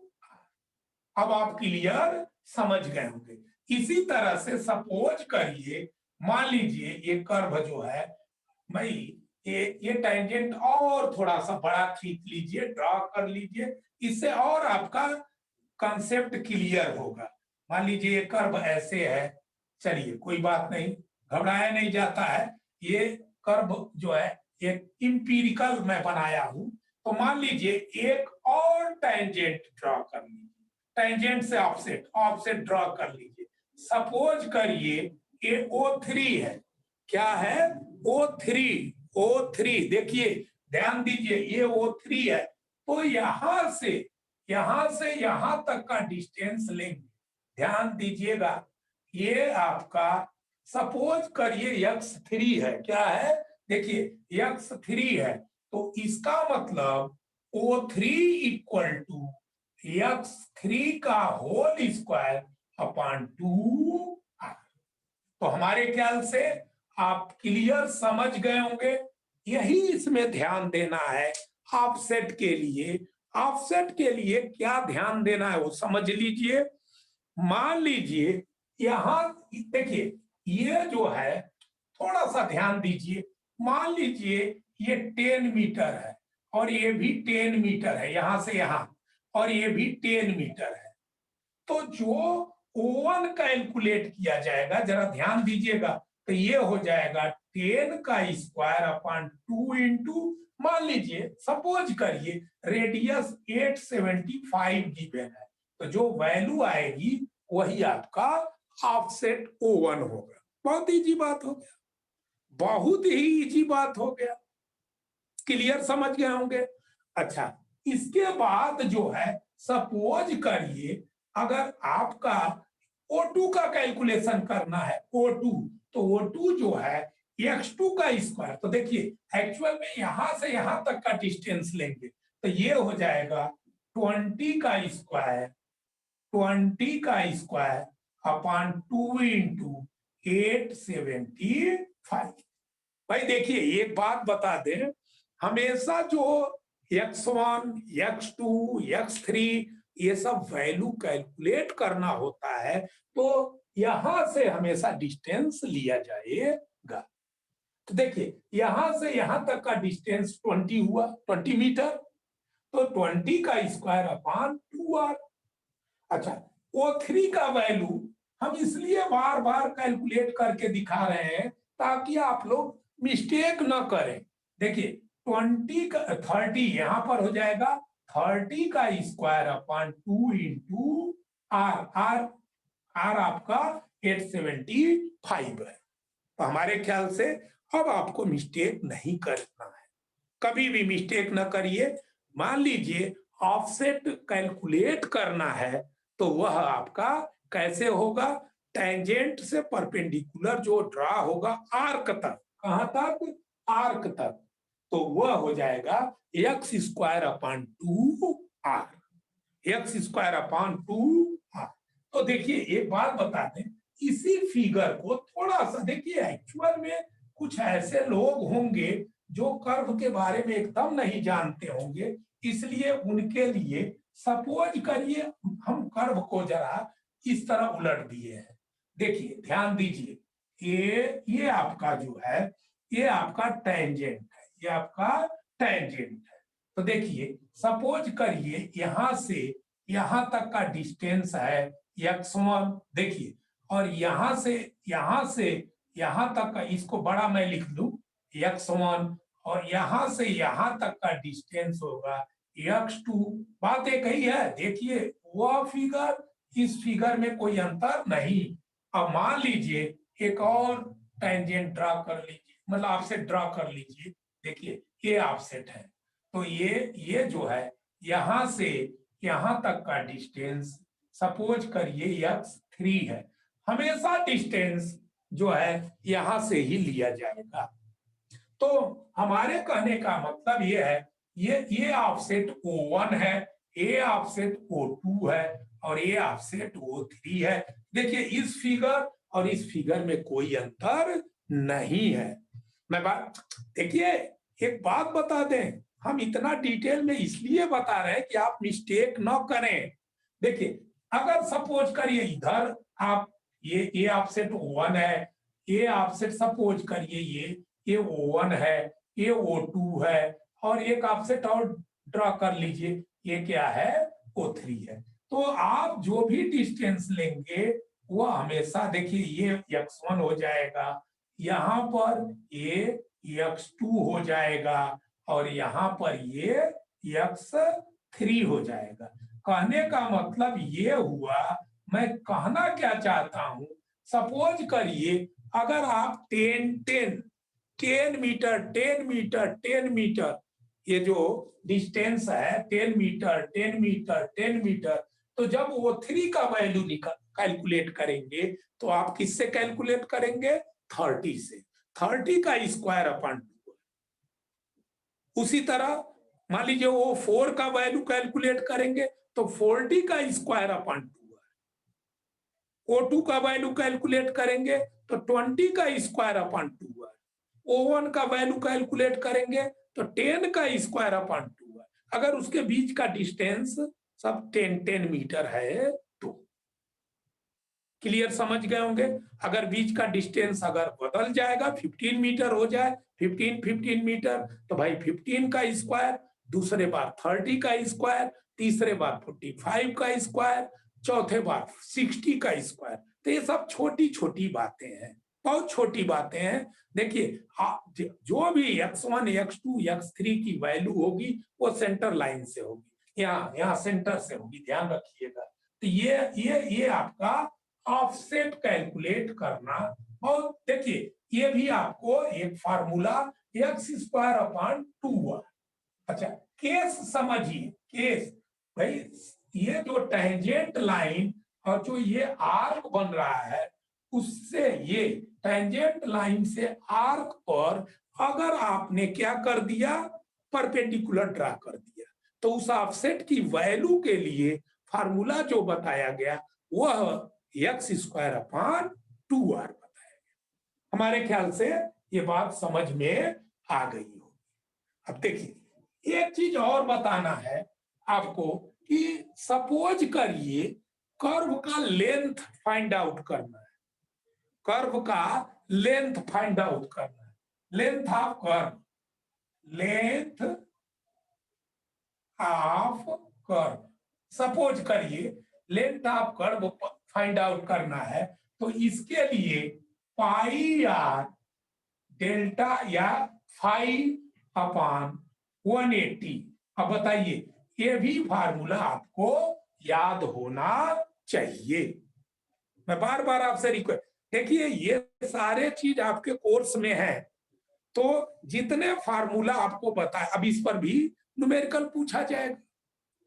अब आप क्लियर समझ गए होंगे। इसी तरह से सपोज करिए, मान लीजिए ये कर्व जो है भाई, ये टेंजेंट और थोड़ा सा बड़ा खींच लीजिए, ड्रॉ कर लीजिए, इससे और आपका कंसेप्ट क्लियर होगा। मान लीजिए ये कर्व ऐसे है, चलिए कोई बात नहीं, घबराया नहीं जाता है। ये कर्व जो है एक इंपीरिकल मैं बनाया हूं, तो मान लीजिए एक और टेंजेंट ड्रॉ कर लीजिए, टेंजेंट से ऑफसेट, ऑफसेट ड्रॉ कर लीजिए। सपोज करिए ये O3 है, क्या है, O3, O3। देखिए ध्यान दीजिए ये O3 है, तो यहां से यहां तक का डिस्टेंस लेंगे। ध्यान दीजिएगा, ये आपका सपोज करिए x3 है, क्या है, देखिए x3 है, तो इसका मतलब O3 इक्वल टू x3 का होल स्क्वायर अपॉन 2। तो हमारे ख्याल से आप क्लियर समझ गए होंगे। यही इसमें ध्यान देना है ऑफसेट के लिए। ऑफसेट के लिए क्या ध्यान देना है वो समझ लीजिए। मान लीजिए यहां देखिए, ये जो है थोड़ा सा ध्यान दीजिए, मान लीजिए ये 10 मीटर है और ये भी 10 मीटर है यहां से यहां, और ये भी 10 मीटर है। तो जो O1 कैलकुलेट किया जाएगा, जरा ध्यान दीजिएगा, तो ये हो जाएगा 10 का स्क्वायर अपॉन 2 इंटू, मान लीजिए सपोज करिए रेडियस 875 गिवन है, तो जो वैल्यू आएगी वही आपका ऑफसेट O1 होगा। बहुत इजी बात हो गया, बहुत ही इजी बात हो गया, क्लियर समझ गए होंगे। अच्छा, इसके बाद जो है सपोज करिए अगर आपका O2 का कैलकुलेशन करना है, O2, तो O2 जो है x2 का स्क्वायर, तो देखिए एक्चुअल में यहां से यहां तक का डिस्टेंस लेंगे, तो ये हो जाएगा 20 का स्क्वायर, 20 का स्क्वायर अपॉन 2 इंटू 875। भाई देखिए एक बात बता दें, हमेशा जो x1, x2, x3 ये सब वैल्यू कैलकुलेट करना होता है, तो यहां से हमेशा डिस्टेंस लिया जाएगा। तो देखिए यहां से यहां तक का डिस्टेंस 20 हुआ, 20 मीटर, तो 20 का स्क्वायर अपॉन 2r। अच्छा, O3 का वैल्यू हम इसलिए बार बार कैलकुलेट करके दिखा रहे हैं ताकि आप लोग मिस्टेक न करें। देखिए 20 का 30 यहां पर हो जाएगा 30 का square upon 2 into R, R आपका 875 है। तो हमारे ख्याल से अब आपको मिस्टेक नहीं करना है, कभी भी मिस्टेक न करिए। मान लीजिए ऑफसेट कैलकुलेट करना है, तो वह आपका कैसे होगा, टेंजेंट से परपेंडिकुलर जो ड्रा होगा आर्क तक, कहां तक, आर्क तक, तो वह हो जाएगा x square upon 2r, x square upon 2r। तो देखिए एक बात बता दें, इसी फिगर को थोड़ा सा देखिए, एक्चुअल में कुछ ऐसे लोग होंगे जो कर्व के बारे में एकदम नहीं जानते होंगे, इसलिए उनके लिए सपोज करिए हम कर्व को जरा इस तरह उलट दिए हैं। देखिए ध्यान दीजिए, ये आपका जो है ये आपका टेंजेंट है, ये आपका टेंजेंट है। तो देखिए सपोज करिए यहां से यहां तक का डिस्टेंस है x1, देखिए, और यहां से यहां तक का, इसको बड़ा मैं लिख लूं x1, और यहां से यहां तक का डिस्टेंस होगा x2। बात एक ही है। देखिए वह फिगर इस फिगर में कोई अंतर नहीं। अब मान लीजिए एक और टेंजेंट ड्रा कर लीजिए, मतलब आपसे ड्रा कर लीजिए। देखिए ये ऑफसेट है, तो ये जो है यहां से यहां तक का डिस्टेंस सपोज करिए x3 है। हमेशा डिस्टेंस जो है यहां से ही लिया जाएगा। तो हमारे कहने का मतलब ये है, ये ऑफसेट O1 है, ये ऑफसेट O2 है, और ये ऑफसेट O3 है। देखिए इस फिगर और इस फिगर में कोई अंतर नहीं है। मैं बात देखिए, एक बात बता दें, हम इतना डिटेल में इसलिए बता रहे हैं कि आप मिस्टेक न करें। देखिए अगर सपोज करिए इधर आप ये ऑफसेट O1 है, ये ऑफसेट सपोज करिए ये O1 है, ये O2 है, और एक ऑफसेट और ड्रा कर लीजिए, ये क्या है O3 है। तो आप जो भी डिस्टेंस लेंगे वो हमेशा देखिए ये x1 हो जाएगा, यहां पर ये x2 हो जाएगा, और यहां पर ये x3 हो जाएगा। कहने का मतलब ये हुआ, मैं कहना क्या चाहता हूं, सपोज करिए अगर आप 10 मीटर 10 मीटर 10 मीटर ये जो डिस्टेंस है 10 मीटर 10 मीटर 10 मीटर, तो जब वो थ्री का वैल्यू कैलकुलेट करेंगे तो आप किससे कैलकुलेट करेंगे? 30 से। 30 का स्क्वायर अपॉन 2। उसी तरह मान लीजिए वो 4 का वैल्यू कैलकुलेट करेंगे तो 40 का स्क्वायर अपॉन 2 है। O2 का वैल्यू कैलकुलेट करेंगे तो 20 का स्क्वायर अपॉन 2 है। O1 का वैल्यू कैलकुलेट करेंगे तो 10 का स्क्वायर अपॉन 2 है। अगर उसके बीच का डिस्टेंस सब 10 मीटर है तो क्लियर समझ गए होंगे। अगर बीच का डिस्टेंस अगर बदल जाएगा 15 मीटर हो जाए, 15 मीटर, तो भाई 15 का स्क्वायर, दूसरे बार 30 का स्क्वायर, तीसरे बार 45 का स्क्वायर, चौथे बार 60 का स्क्वायर। तो ये सब छोटी छोटी बातें हैं, बहुत छोटी बातें हैं। देखिए जो भी x1 x2 x3 की वैल्यू होगी वो सेंटर लाइन से होगी, यहाँ सेंटर से होगी, ध्यान रखिएगा। तो ये आपका ऑफसेट कैलकुलेट करना। और देखिए ये भी आपको एक फार्मूला x² अपॉन 2 है। अच्छा केस समझिए, केस भाई ये जो टेंजेंट लाइन और जो ये आर्क बन रहा है, उससे ये टेंजेंट लाइन से आर्क पर अगर आपने क्या कर दिया, परपेंडिकुलर ड्रा कर दिया, तो उस ऑफसेट की वैल्यू के लिए फार्मूला जो बताया गया वह x² अपॉन 2r बताया गया। हमारे ख्याल से ये बात समझ में आ गई होगी। अब देखिए एक चीज और बताना है आपको कि सपोज करिए कर्व का लेंथ फाइंड आउट करना है, कर्व का लेंथ फाइंड आउट करना है, length of curve, length of curve suppose करिए length of curve find out करना है, तो इसके लिए पाई आर डेल्टा या फाइव अपॉन 180। अब बताइए ये भी फार्मूला आपको याद होना चाहिए। मैं बार बार आपसे रिक्वेस्ट, देखिए ये सारे चीज आपके कोर्स में है, तो जितने फार्मूला आपको बताए, अब इस पर भी न्यूमेरिकल पूछा जाएगा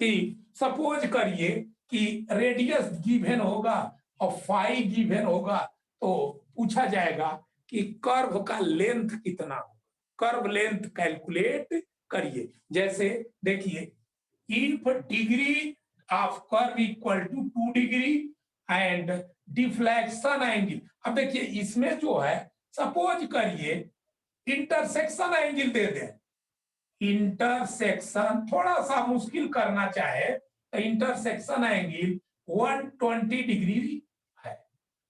कि सपोज करिए कि रेडियस गिवन होगा और फाई गिवन होगा, तो पूछा जाएगा कि कर्व का लेंथ कितना होगा, कर्व लेंथ कैलकुलेट करिए। जैसे देखिए if degree of curve equal to 2 degree and deflection angle. अब देखिए इसमें जो है सपोज करिए इंटरसेक्शन एंगल दे दें, इंटरसेक्शन थोड़ा सा मुश्किल करना चाहे तो इंटरसेक्शन एंगल 120 डिग्री है,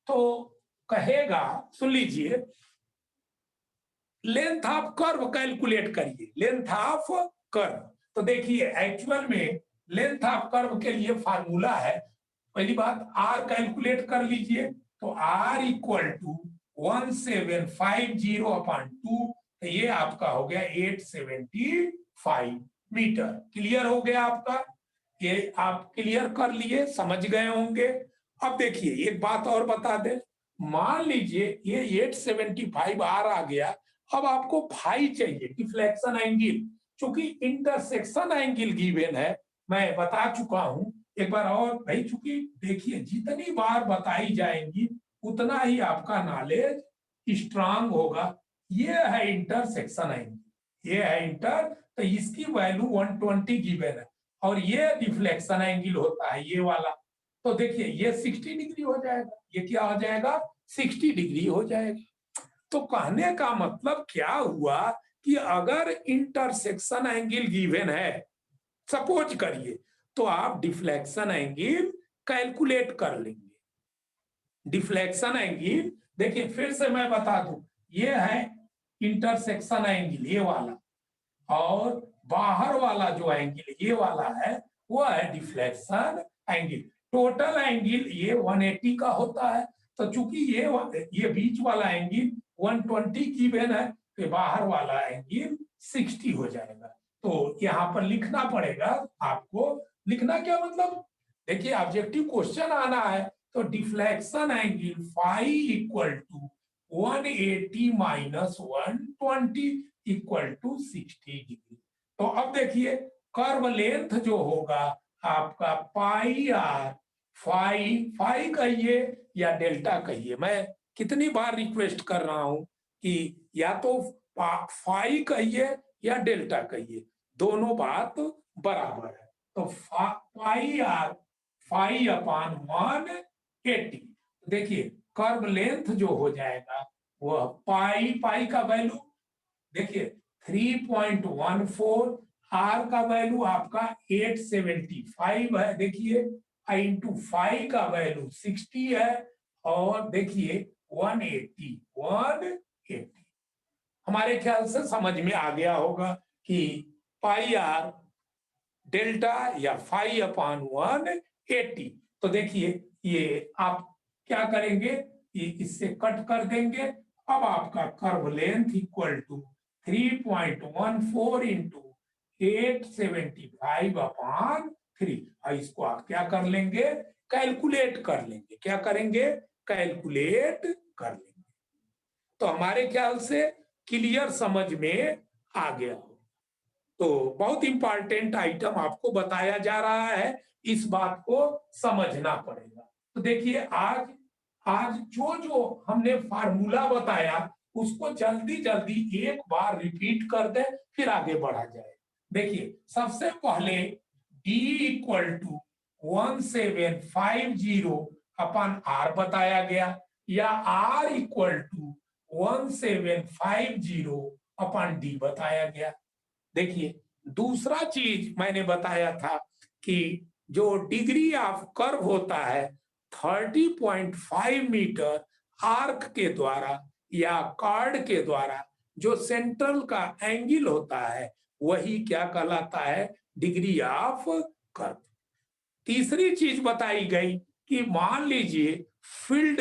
तो कहेगा, सुन लीजिए, लेंथ ऑफ कर्व कैलकुलेट करिए, लेंथ ऑफ कर्व। तो देखिए एक्चुअल में लेंथ ऑफ कर्व के लिए फार्मूला है, पहली बात आर कैलकुलेट कर लीजिए, तो आर इक्वल टू 1750/2, तो ये आपका हो गया 875 मीटर। क्लियर हो गया आपका, ये आप क्लियर कर लिए, समझ गए होंगे। अब देखिए एक बात और बता दें, मान लीजिए ये 875 आर आ गया, अब आपको फाई चाहिए, डिफ्लेक्शन एंगल, क्योंकि इंटरसेक्शन एंगल गिवन है, मैं बता चुका हूं एक बार और भाई। चूंकि देखिए जितनी बार बताई जाएंगी उतना ही आपका नॉलेज स्ट्रांग होगा। ये है इंटरसेक्शन एंगल, ये है इंटर, तो इसकी वैल्यू 120 गिवन है, और ये डिफ्लेक्शन एंगल होता है ये वाला। तो देखिए ये 60 डिग्री हो जाएगा, ये क्या हो जाएगा, 60 डिग्री हो जाएगा। तो कहने का मतलब क्या हुआ कि अगर इंटरसेक्शन एंगल गिवन है, सपोज करिए, तो आप डिफ्लेक्शन एंगल कैलकुलेट कर लेंगे। डिफ्लेक्शन एंगल देखिए फिर से मैं बता दूं, ये है इंटरसेक्शन एंगल ये वाला, और बाहर वाला जो एंगल ये वाला है वो है डिफ्लेक्शन एंगल। टोटल एंगल ये 180 का होता है, तो चूंकि ये बीच वाला एंगल 120 की बेन है, तो बाहर वाला एंगल 60 हो जाएगा। तो यहाँ पर लिखना पड़ेगा आपको। लिखना क्या मतलब, देखिए ऑब्जेक्टिव क्वेश्चन आना है, तो deflection angle phi equal to 180 minus 120 equal to 60 degree. तो अब देखिए कर्व लेंथ जो होगा आपका पाई आर, फाई, फाई कहिए या डेल्टा कहिए, मैं कितनी बार रिक्वेस्ट कर रहा हूं कि या तो फाई कहिए या डेल्टा कहिए, दोनों बात बराबर है। तो पाई आर, फाई अपान 180, देखिए कर्व लेंथ जो हो जाएगा वह पाई, पाई का वैल्यू देखिए 3.14, आर का वैल्यू आपका 875 है, देखिए इंटू फाइव का वैल्यू 60 है, और देखिए 180 हमारे ख्याल से समझ में आ गया होगा कि पाई आर डेल्टा या फाई अपान 180। तो देखिए ये आप क्या करेंगे, ये इससे कट कर देंगे। अब आपका curve length equal to 3.14 into 875 upon 3, और इसको आप क्या कर लेंगे, कैलकुलेट कर लेंगे। क्या करेंगे, कैलकुलेट कर लेंगे। तो हमारे ख्याल से क्लियर समझ में आ गया हो। तो बहुत इंपॉर्टेंट आइटम आपको बताया जा रहा है, इस बात को समझना पड़ेगा। तो देखिए आज आज जो जो हमने फार्मूला बताया उसको जल्दी जल्दी एक बार रिपीट कर दे, फिर आगे बढ़ा जाए। देखिए सबसे पहले D equal to 1750 upon R बताया गया, या R equal to 1750 upon D बताया गया। देखिए दूसरा चीज मैंने बताया था कि जो डिग्री ऑफ कर्व होता है 30.5 मीटर आर्क के द्वारा या कार्ड के द्वारा जो सेंट्रल का एंगल होता है वही क्या कहलाता है, डिग्री ऑफ कर्व। तीसरी चीज बताई गई कि मान लीजिए फील्ड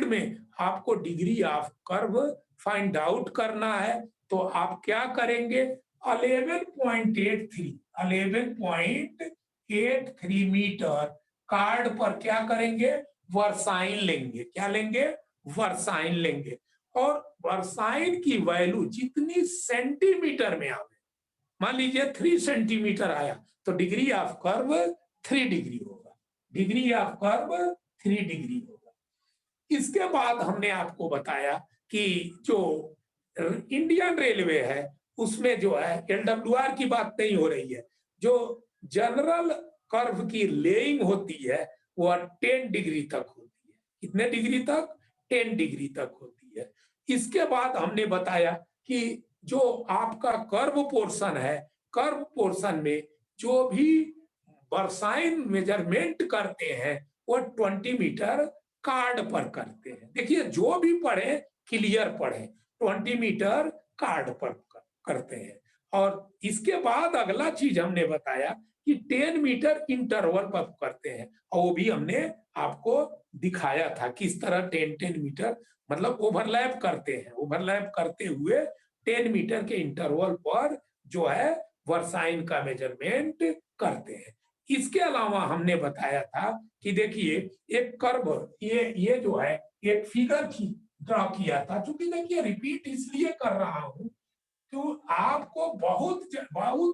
में आपको degree of curve find out करना है, तो आप क्या करेंगे, 11.83 मीटर कार्ड पर क्या करेंगे, वर्साइन लेंगे। क्या लेंगे, वर्साइन लेंगे, और वर्साइन की वैल्यू जितनी सेंटीमीटर में आवे, मान लीजिए 3 सेंटीमीटर आया, तो डिग्री ऑफ कर्व 3 डिग्री होगा, डिग्री ऑफ कर्व 3 डिग्री होगा। इसके बाद हमने आपको बताया कि जो इंडियन रेलवे है उसमें जो है LWR की बात नहीं हो रही है, जो जनरल कर्व की लेइंग होती है वह 10 डिग्री तक होती है। कितने डिग्री तक, 10 डिग्री तक होती है। इसके बाद हमने बताया कि जो आपका कर्व पोर्शन है, कर्व पोर्शन में जो भी वर्साइन मेजरमेंट करते हैं वो 20 मीटर कार्ड पर करते हैं। देखिए जो भी पढ़े क्लियर पढ़े, 20 मीटर कार्ड पर करते हैं। और इसके बाद अगला चीज हमने बताया कि 10 मीटर इंटरवल पर करते हैं, और वो भी हमने आपको दिखाया था किस तरह 10-10 मीटर मतलब ओवरलैप करते हैं, ओवरलैप करते हुए 10 मीटर के इंटरवल पर जो है वर्साइन का मेजरमेंट करते हैं। इसके अलावा हमने बताया था कि देखिए एक कर्व, ये जो है एक फिगर की ड्रॉ किया था। चूंकि देखिए रिपीट इसलिए कर रहा हूं तो आपको बहुत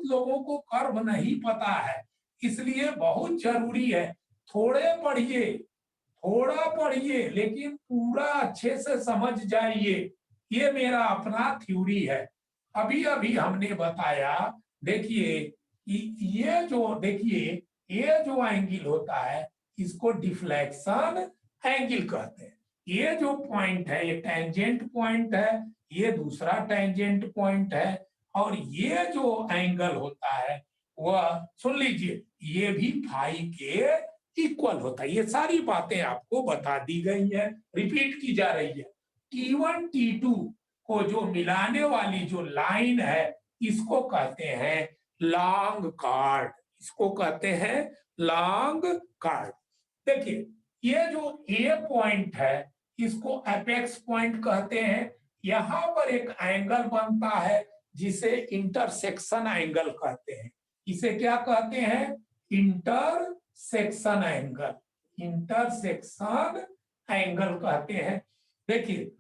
लोगों को कर्व नहीं पता है, इसलिए बहुत जरूरी है थोड़े पढ़िए, थोड़ा पढ़िए लेकिन पूरा अच्छे से समझ जाइए। ये मेरा अपना थ्योरी है। अभी अभी हमने बताया, देखिए ये जो देखिए ये जो एंगल होता है इसको डिफ्लेक्शन एंगल कहते हैं। ये जो पॉइंट है ये टेंजेंट पॉइंट है, ये दूसरा टेंजेंट पॉइंट है, और ये जो एंगल होता है वह सुन लीजिए ये भी फाई के इक्वल होता है। ये सारी बातें आपको बता दी गई है, रिपीट की जा रही है। T1 T2 को जो मिलाने वाली जो लाइन है इसको कहते हैं लॉन्ग कार्ड, इसको कहते हैं लॉन्ग कार्ड। देखिए ये जो ए पॉइंट है इसको अपेक्स पॉइंट कहते हैं। यहां पर एक एंगल बनता है जिसे इंटरसेक्शन एंगल कहते हैं। इसे क्या कहते हैं? इंटरसेक्शन एंगल, इंटरसेक्शन एंगल कहते हैं। देखिए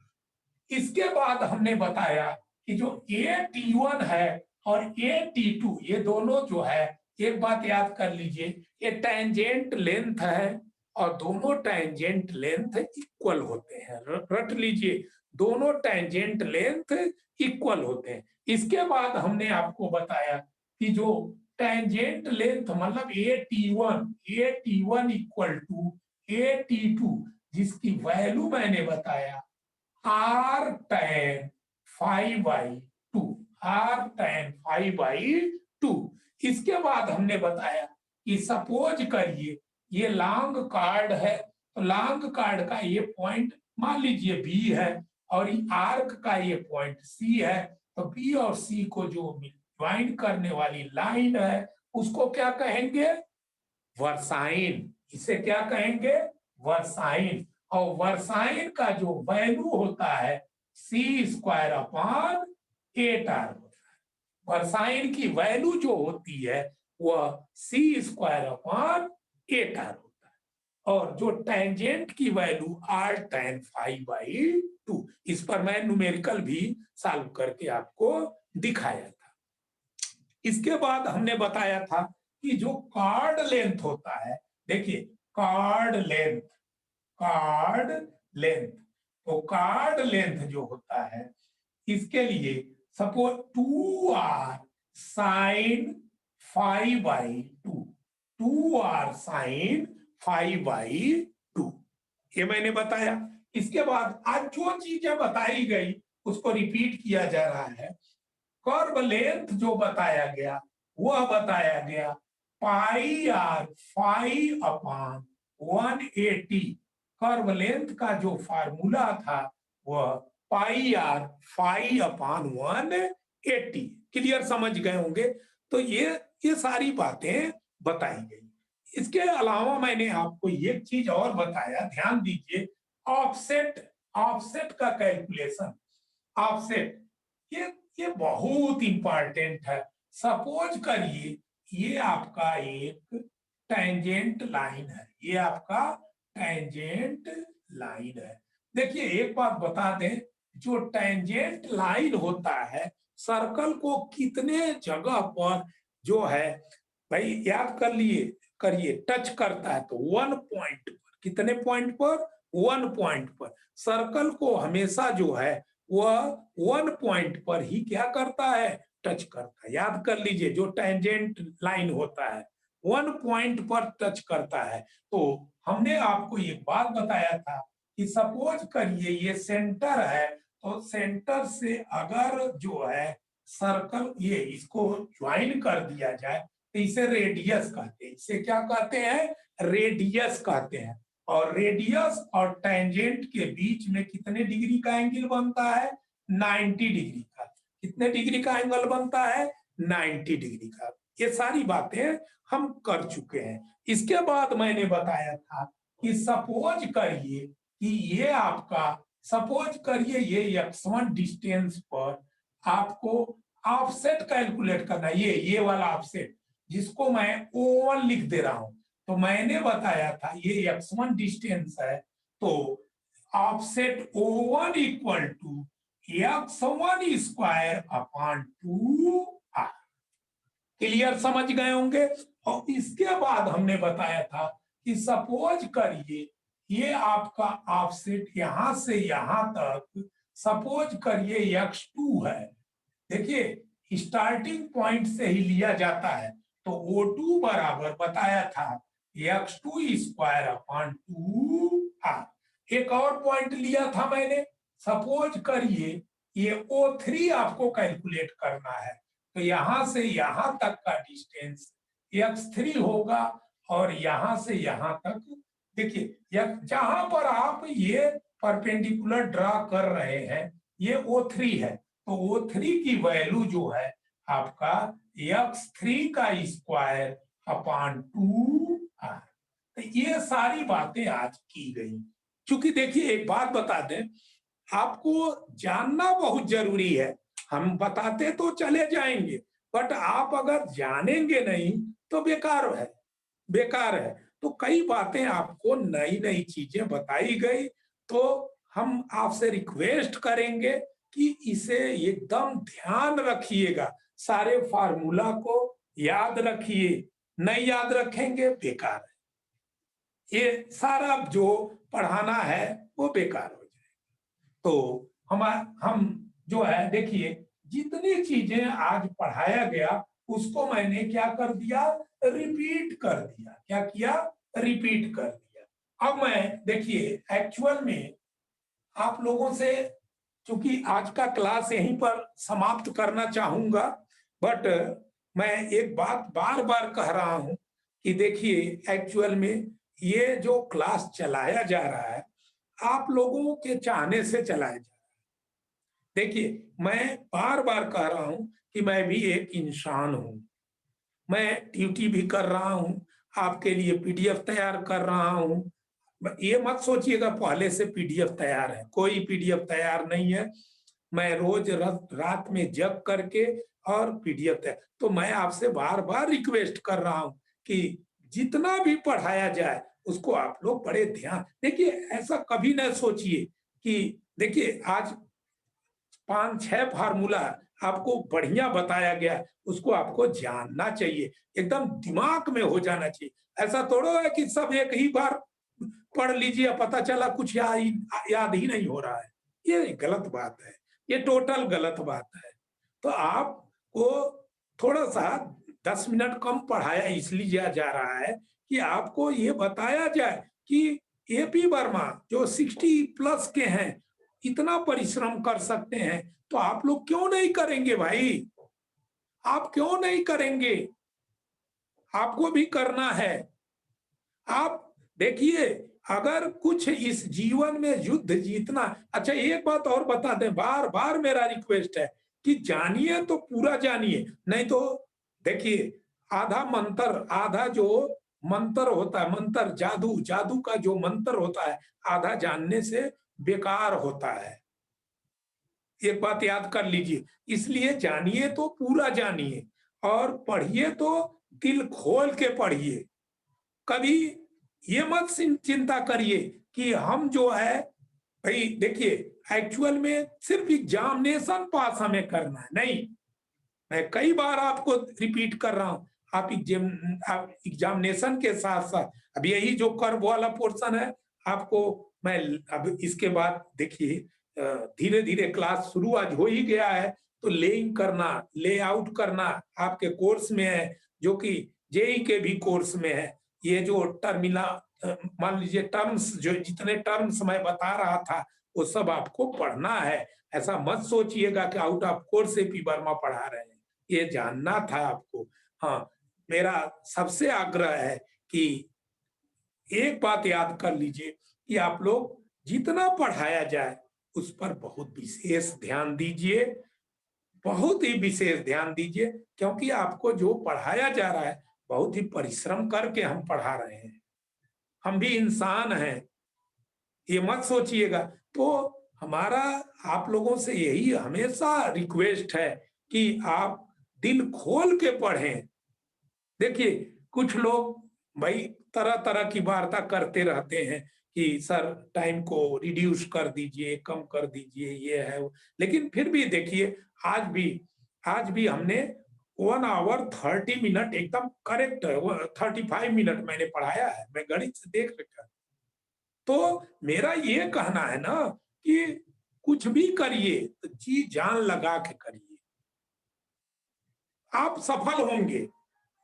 इसके बाद हमने बताया कि जो A T1 है और A T2 ये दोनों जो है, एक बात याद कर लीजिए, ये टेंजेंट लेंथ है और दोनों टेंजेंट लेंथ इक्वल होते हैं। रट लीजिए, दोनों टेंजेंट लेंथ इक्वल होते हैं। इसके बाद हमने आपको बताया कि जो टेंजेंट लेंथ मतलब A T1 equal to A T2 जिसकी वैल्यू मैंने बताया R tan phi by 2, R tan phi by 2। इसके बाद हमने बताया कि सपोज करिए ये लॉन्ग कार्ड है, तो लॉन्ग कार्ड का ये पॉइंट मान लीजिए B है और आर्क का ये पॉइंट C है, तो B और C को जो ज्वाइन करने वाली लाइन है उसको क्या कहेंगे? वर्साइन। इसे क्या कहेंगे? वर्साइन। और वर्साइन का जो वैल्यू होता है C² अपॉन 8R होता है। वर्साइन की वैल्यू जो होती है वह C² अपॉन 8R होता है, और जो टेंजेंट की value R tan phi by 2। इस पर मैं न्यूमेरिकल भी सॉल्व करके आपको दिखाया था। इसके बाद हमने बताया था कि जो कार्ड लेंथ होता है, देखिए कार्ड लेंथ, कार्ड लेंथ, तो कार्ड लेंथ जो होता है इसके लिए suppose 2R sine phi by 2, 2R sine phi by 2, ये मैंने बताया। इसके बाद आज जो चीजें बताई गई उसको रिपीट किया जा रहा है। कर्व लेंथ जो बताया गया वह बताया गया pi r phi upon 180। Curve length का जो फार्मूला था वह pi r phi upon 180। Clear समझ गए होंगे? तो ये सारी बातें बताई गई। इसके अलावा मैंने आपको एक चीज और बताया, ध्यान दीजिए, ऑफसेट, ऑफसेट का कैलकुलेशन। ऑफसेट ये बहुत इंपॉर्टेंट है। सपोज करिए ये आपका एक टेंजेंट लाइन है, ये आपका टेंजेंट लाइन है। देखिए एक बात बता दें, जो टेंजेंट लाइन होता है सर्कल को कितने जगह पर जो है भाई याद कर लिए करिए टच करता है, तो 1 पॉइंट पर, कितने पॉइंट पर? 1 पॉइंट पर। सर्कल को हमेशा जो है वह 1 पॉइंट पर ही क्या करता है? टच करता है। याद कर लीजिए जो टेंजेंट लाइन होता है 1 पॉइंट पर टच करता है। तो हमने आपको एक बात बताया था कि सपोज करिए ये सेंटर है, तो सेंटर से अगर जो है सर्कल ये इसको ज्वाइन कर दिया जाए तो इसे रेडियस कहते हैं। इसे क्या कहते हैं? रेडियस कहते हैं। और रेडियस और टेंजेंट के बीच में कितने डिग्री का एंगल बनता है? 90 डिग्री का। कितने डिग्री का एंगल बनता है? 90 डिग्री का। ये सारी बातें हम कर चुके हैं। इसके बाद मैंने बताया था कि सपोज करिए कि ये आपका, सपोज करिए ये x1 डिस्टेंस पर आपको ऑफसेट कैलकुलेट करना है, ये वाला ऑफसेट जिसको मैं O1 लिख दे रहा हूं। तो मैंने बताया था ये x1 डिस्टेंस है, तो offset O1 equal to x1 square upon 2r। Clear, समझ गए होंगे। और इसके बाद हमने बताया था कि सपोज करिए ये आपका ऑफसेट यहां से यहां तक सपोज करिए x2 है। देखिए स्टार्टिंग पॉइंट से ही लिया जाता है, तो O2 बराबर बताया था x2 स्क्वायर अपॉन 2r। एक और पॉइंट लिया था मैंने, सपोज करिए ये O3 आपको कैलकुलेट करना है, तो यहां से यहां तक का डिस्टेंस x3 होगा, और यहां से यहां तक देखिए जहां पर आप ये परपेंडिकुलर ड्रा कर रहे हैं ये O3 है, तो O3 की वैल्यू जो है आपका x3 का स्क्वायर अपॉन 2r। तो ये सारी बातें आज की गई। क्योंकि देखिए एक बात बता दें, आपको जानना बहुत जरूरी है। हम बताते तो चले जाएंगे, बट आप अगर जानेंगे नहीं तो बेकार है, बेकार है। तो कई बातें आपको नई नई चीजें बताई गई, तो हम आपसे रिक्वेस्ट करेंगे कि इसे एकदम ध्यान रखिएगा, सारे फार्मूला को याद रखिए। नहीं याद रखेंगे बेकार है, ये सारा जो पढ़ाना है वो बेकार हो जाएगा। तो हम जो है देखिए जितनी चीजें आज पढ़ाया गया उसको मैंने क्या कर दिया, रिपीट कर दिया। क्या किया, रिपीट कर दिया। अब मैं देखिए एक्चुअल में आप लोगों से, चूंकि आज का क्लास यहीं पर समाप्त करना चाहूंगा, बट मैं एक बात बार बार कह रहा हूं कि देखिए एक्चुअल में ये जो क्लास चलाया जा रहा है आप लोगों के चाहने से चलाया जा रहा है। देखिए मैं बार बार कह रहा हूं कि मैं भी एक इंसान हूं, मैं ड्यूटी भी कर रहा हूं, आपके लिए पीडीएफ तैयार कर रहा हूं। ये मत सोचिएगा पहले से पीडीएफ तैयार है, कोई पीडीएफ तैयार नहीं है। मैं रोज रात में जग करके और पीडीएफ तैयार, तो मैं आपसे बार बार रिक्वेस्ट कर रहा हूं कि जितना भी पढ़ाया जाए उसको आप लोग बड़े ध्यान देखिए। ऐसा कभी ना सोचिए कि देखिए आज 5-6 फार्मूला आपको बढ़िया बताया गया, उसको आपको जानना चाहिए, एकदम दिमाग में हो जाना चाहिए। ऐसा थोड़ा है कि सब एक ही बार पढ़ लीजिए पता चला कुछ याद ही नहीं हो रहा है, ये गलत बात है, ये टोटल गलत बात है। तो आपको थोड़ा सा 10 मिनट कम पढ़ाया इसलिए जा रहा है कि आपको ये बताया जाए कि एपी वर्मा जो 60+ के हैं इतना परिश्रम कर सकते हैं, तो आप लोग क्यों नहीं करेंगे भाई, आप क्यों नहीं करेंगे, आपको भी करना है। आप देखिए अगर कुछ इस जीवन में युद्ध जीतना, अच्छा एक बात और बता दें, बार बार मेरा रिक्वेस्ट है कि जानिए तो पूरा जानिए, नहीं तो देखिए आधा मंत्र, आधा जो मंत्र होता है, मंत्र जादू, जादू का जो मंत्र होता है आधा जानने से बेकार होता है। एक बात याद कर लीजिए, इसलिए जानिए तो पूरा जानिए और पढ़िए तो दिल खोल के पढ़िए। कभी ये मत चिंता करिए कि हम जो है भाई देखिए एक्चुअल में सिर्फ एग्जामिनेशन पास हमें करना है, नहीं, मैं कई बार आपको रिपीट कर रहा हूं, आप एग्जामिनेशन के साथ साथ अब यही जो कर्व वाला पोर्शन है आपको मैं अब इसके बाद देखिए धीरे धीरे क्लास शुरू आज हो ही गया है, तो लेइंग करना, लेआउट करना आपके कोर्स में है, जो कि जेई के भी कोर्स में है। ये जो मान लीजिए टर्म्स, जो जितने टर्म्स मैं बता रहा था वो सब आपको पढ़ना है। ऐसा मत सोचिएगा कि out of course AP Verma पढ़ा रहे हैं, ये जानना था आपको। हाँ, मेरा सबसे आग्रह है कि एक बात याद कर लीजिए कि आप लोग जितना पढ़ाया जाए उस पर बहुत विशेष ध्यान दीजिए, बहुत ही विशेष ध्यान दीजिए, क्योंकि आपको जो पढ़ाया जा रहा है बहुत ही परिश्रम करके हम पढ़ा रहे हैं। हम भी इंसान हैं, ये मत सोचिएगा। तो हमारा आप लोगों से यही हमेशा रिक्वेस्ट है कि आप दिल खोल के पढ़ें। देखिए, कुछ लोग भाई तरह-तरह की वार्ता करते रहते हैं कि सर टाइम को रिड्यूस कर दीजिए, कम कर दीजिए, ये है वो। लेकिन फिर भी देखिए, आज भी आज भी हमने 1 ऑवर 30 मिनट एकदम करेक्ट 35 मिनट मैंने पढ़ाया है, मैं गणित से देख रखा है। तो मेरा ये कहना है ना कि कुछ भी करिए, तो जी जान लगा के करिए। आप सफल होंगे।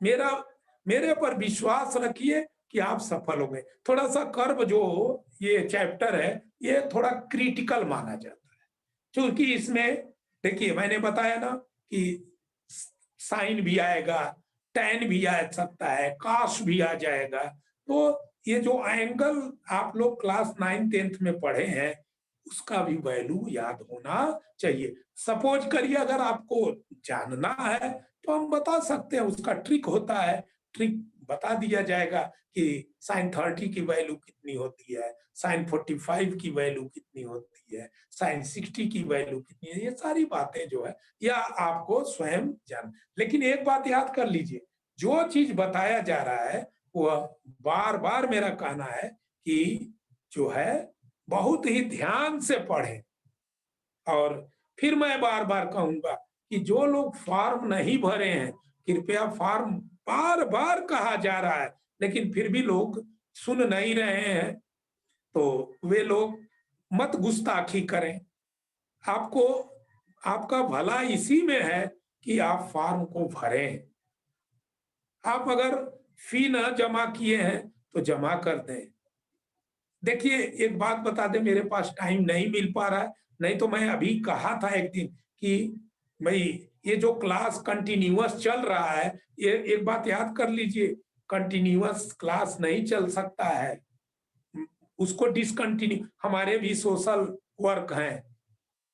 मेरा मेरे पर विश्वास रखिए कि आप सफल होंगे। थोड़ा-सा कर्व जो ये चैप्टर है, ये थोड़ा क्रिटिकल माना जाता है। क्योंकि इसमें देखिए मैंने बताया ना कि स साइन भी आएगा, टैन भी आ सकता है, कॉस भी आ जाएगा। तो ये जो एंगल आप लोग क्लास 9th-10th में पढ़े हैं, उसका भी वैल्यू याद होना चाहिए। सपोज़ करिए अगर आपको जानना है तो हम बता सकते हैं, उसका ट्रिक होता है। ट्रिक बता दिया जाएगा कि sin 30 की वैल्यू कितनी होती है, sin 45 की वैल्यू कितनी होती है, sin 60 की वैल्यू कितनी है, ये सारी बातें जो है या आपको स्वयं जान। लेकिन एक बात याद कर लीजिए, जो चीज बताया जा रहा है वह बार बार मेरा कहना है कि जो है बहुत ही ध्यान से पढ़ें। और फिर मैं बार-बार कहूँगा कि जो लोग फॉर्म नहीं भरे हैं, कृपया फॉर्म बार-बार कहा जा रहा है, लेकिन फिर भी लोग सुन नहीं रहे हैं, तो वे लोग मत गुस्ताखी करें। आपको आपका भला इसी में है कि आप फॉर्म को भरें। आप अगर फी ना जमा किए हैं, तो जमा कर दें। देखिए, एक बात बता दें, मेरे पास टाइम नहीं मिल पा रहा है, नहीं तो मैं अभी कहा था एक दिन कि भई ये जो क्लास कंटीन्यूअस चल रहा है, ये एक बात याद कर लीजिए, कंटीन्यूअस क्लास नहीं चल सकता है। उम, उसको डिसकंटिन्यू हमारे भी सोशल वर्क हैं,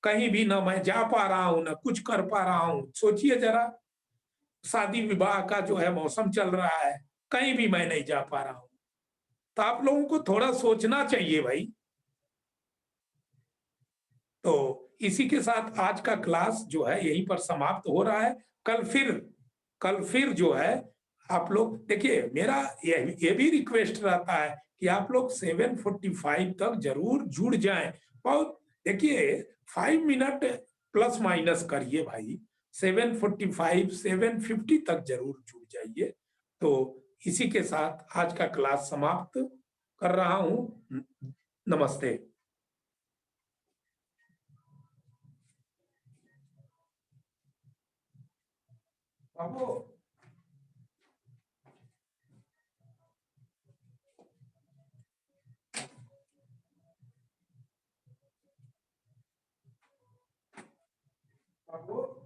कहीं भी ना मैं जा पा रहा हूँ, ना कुछ कर पा रहा हूँ। सोचिए ज़रा, शादी-विवाह का जो है मौसम चल रहा है, कहीं भी मैं नहीं जा पा रहा हूँ। तो आप लोगों को थोड़ा सोचना चाहिए भाई। तो इसी के साथ आज का क्लास जो है यहीं पर समाप्त हो रहा है। कल फिर कल फिर जो है आप लोग देखिए, मेरा ये भी रिक्वेस्ट रहता है कि आप लोग 7:45 तक ज़रूर जुड़ जाएँ। बहुत देखिए 5 मिनट प्लस माइनस करिए भाई। 7:45 7:50 तक ज़रूर जुड़ जाइए। तो इसी के साथ आज का क्लास समाप्त कर रहा हूँ। नमस्ते। बाबू बाबू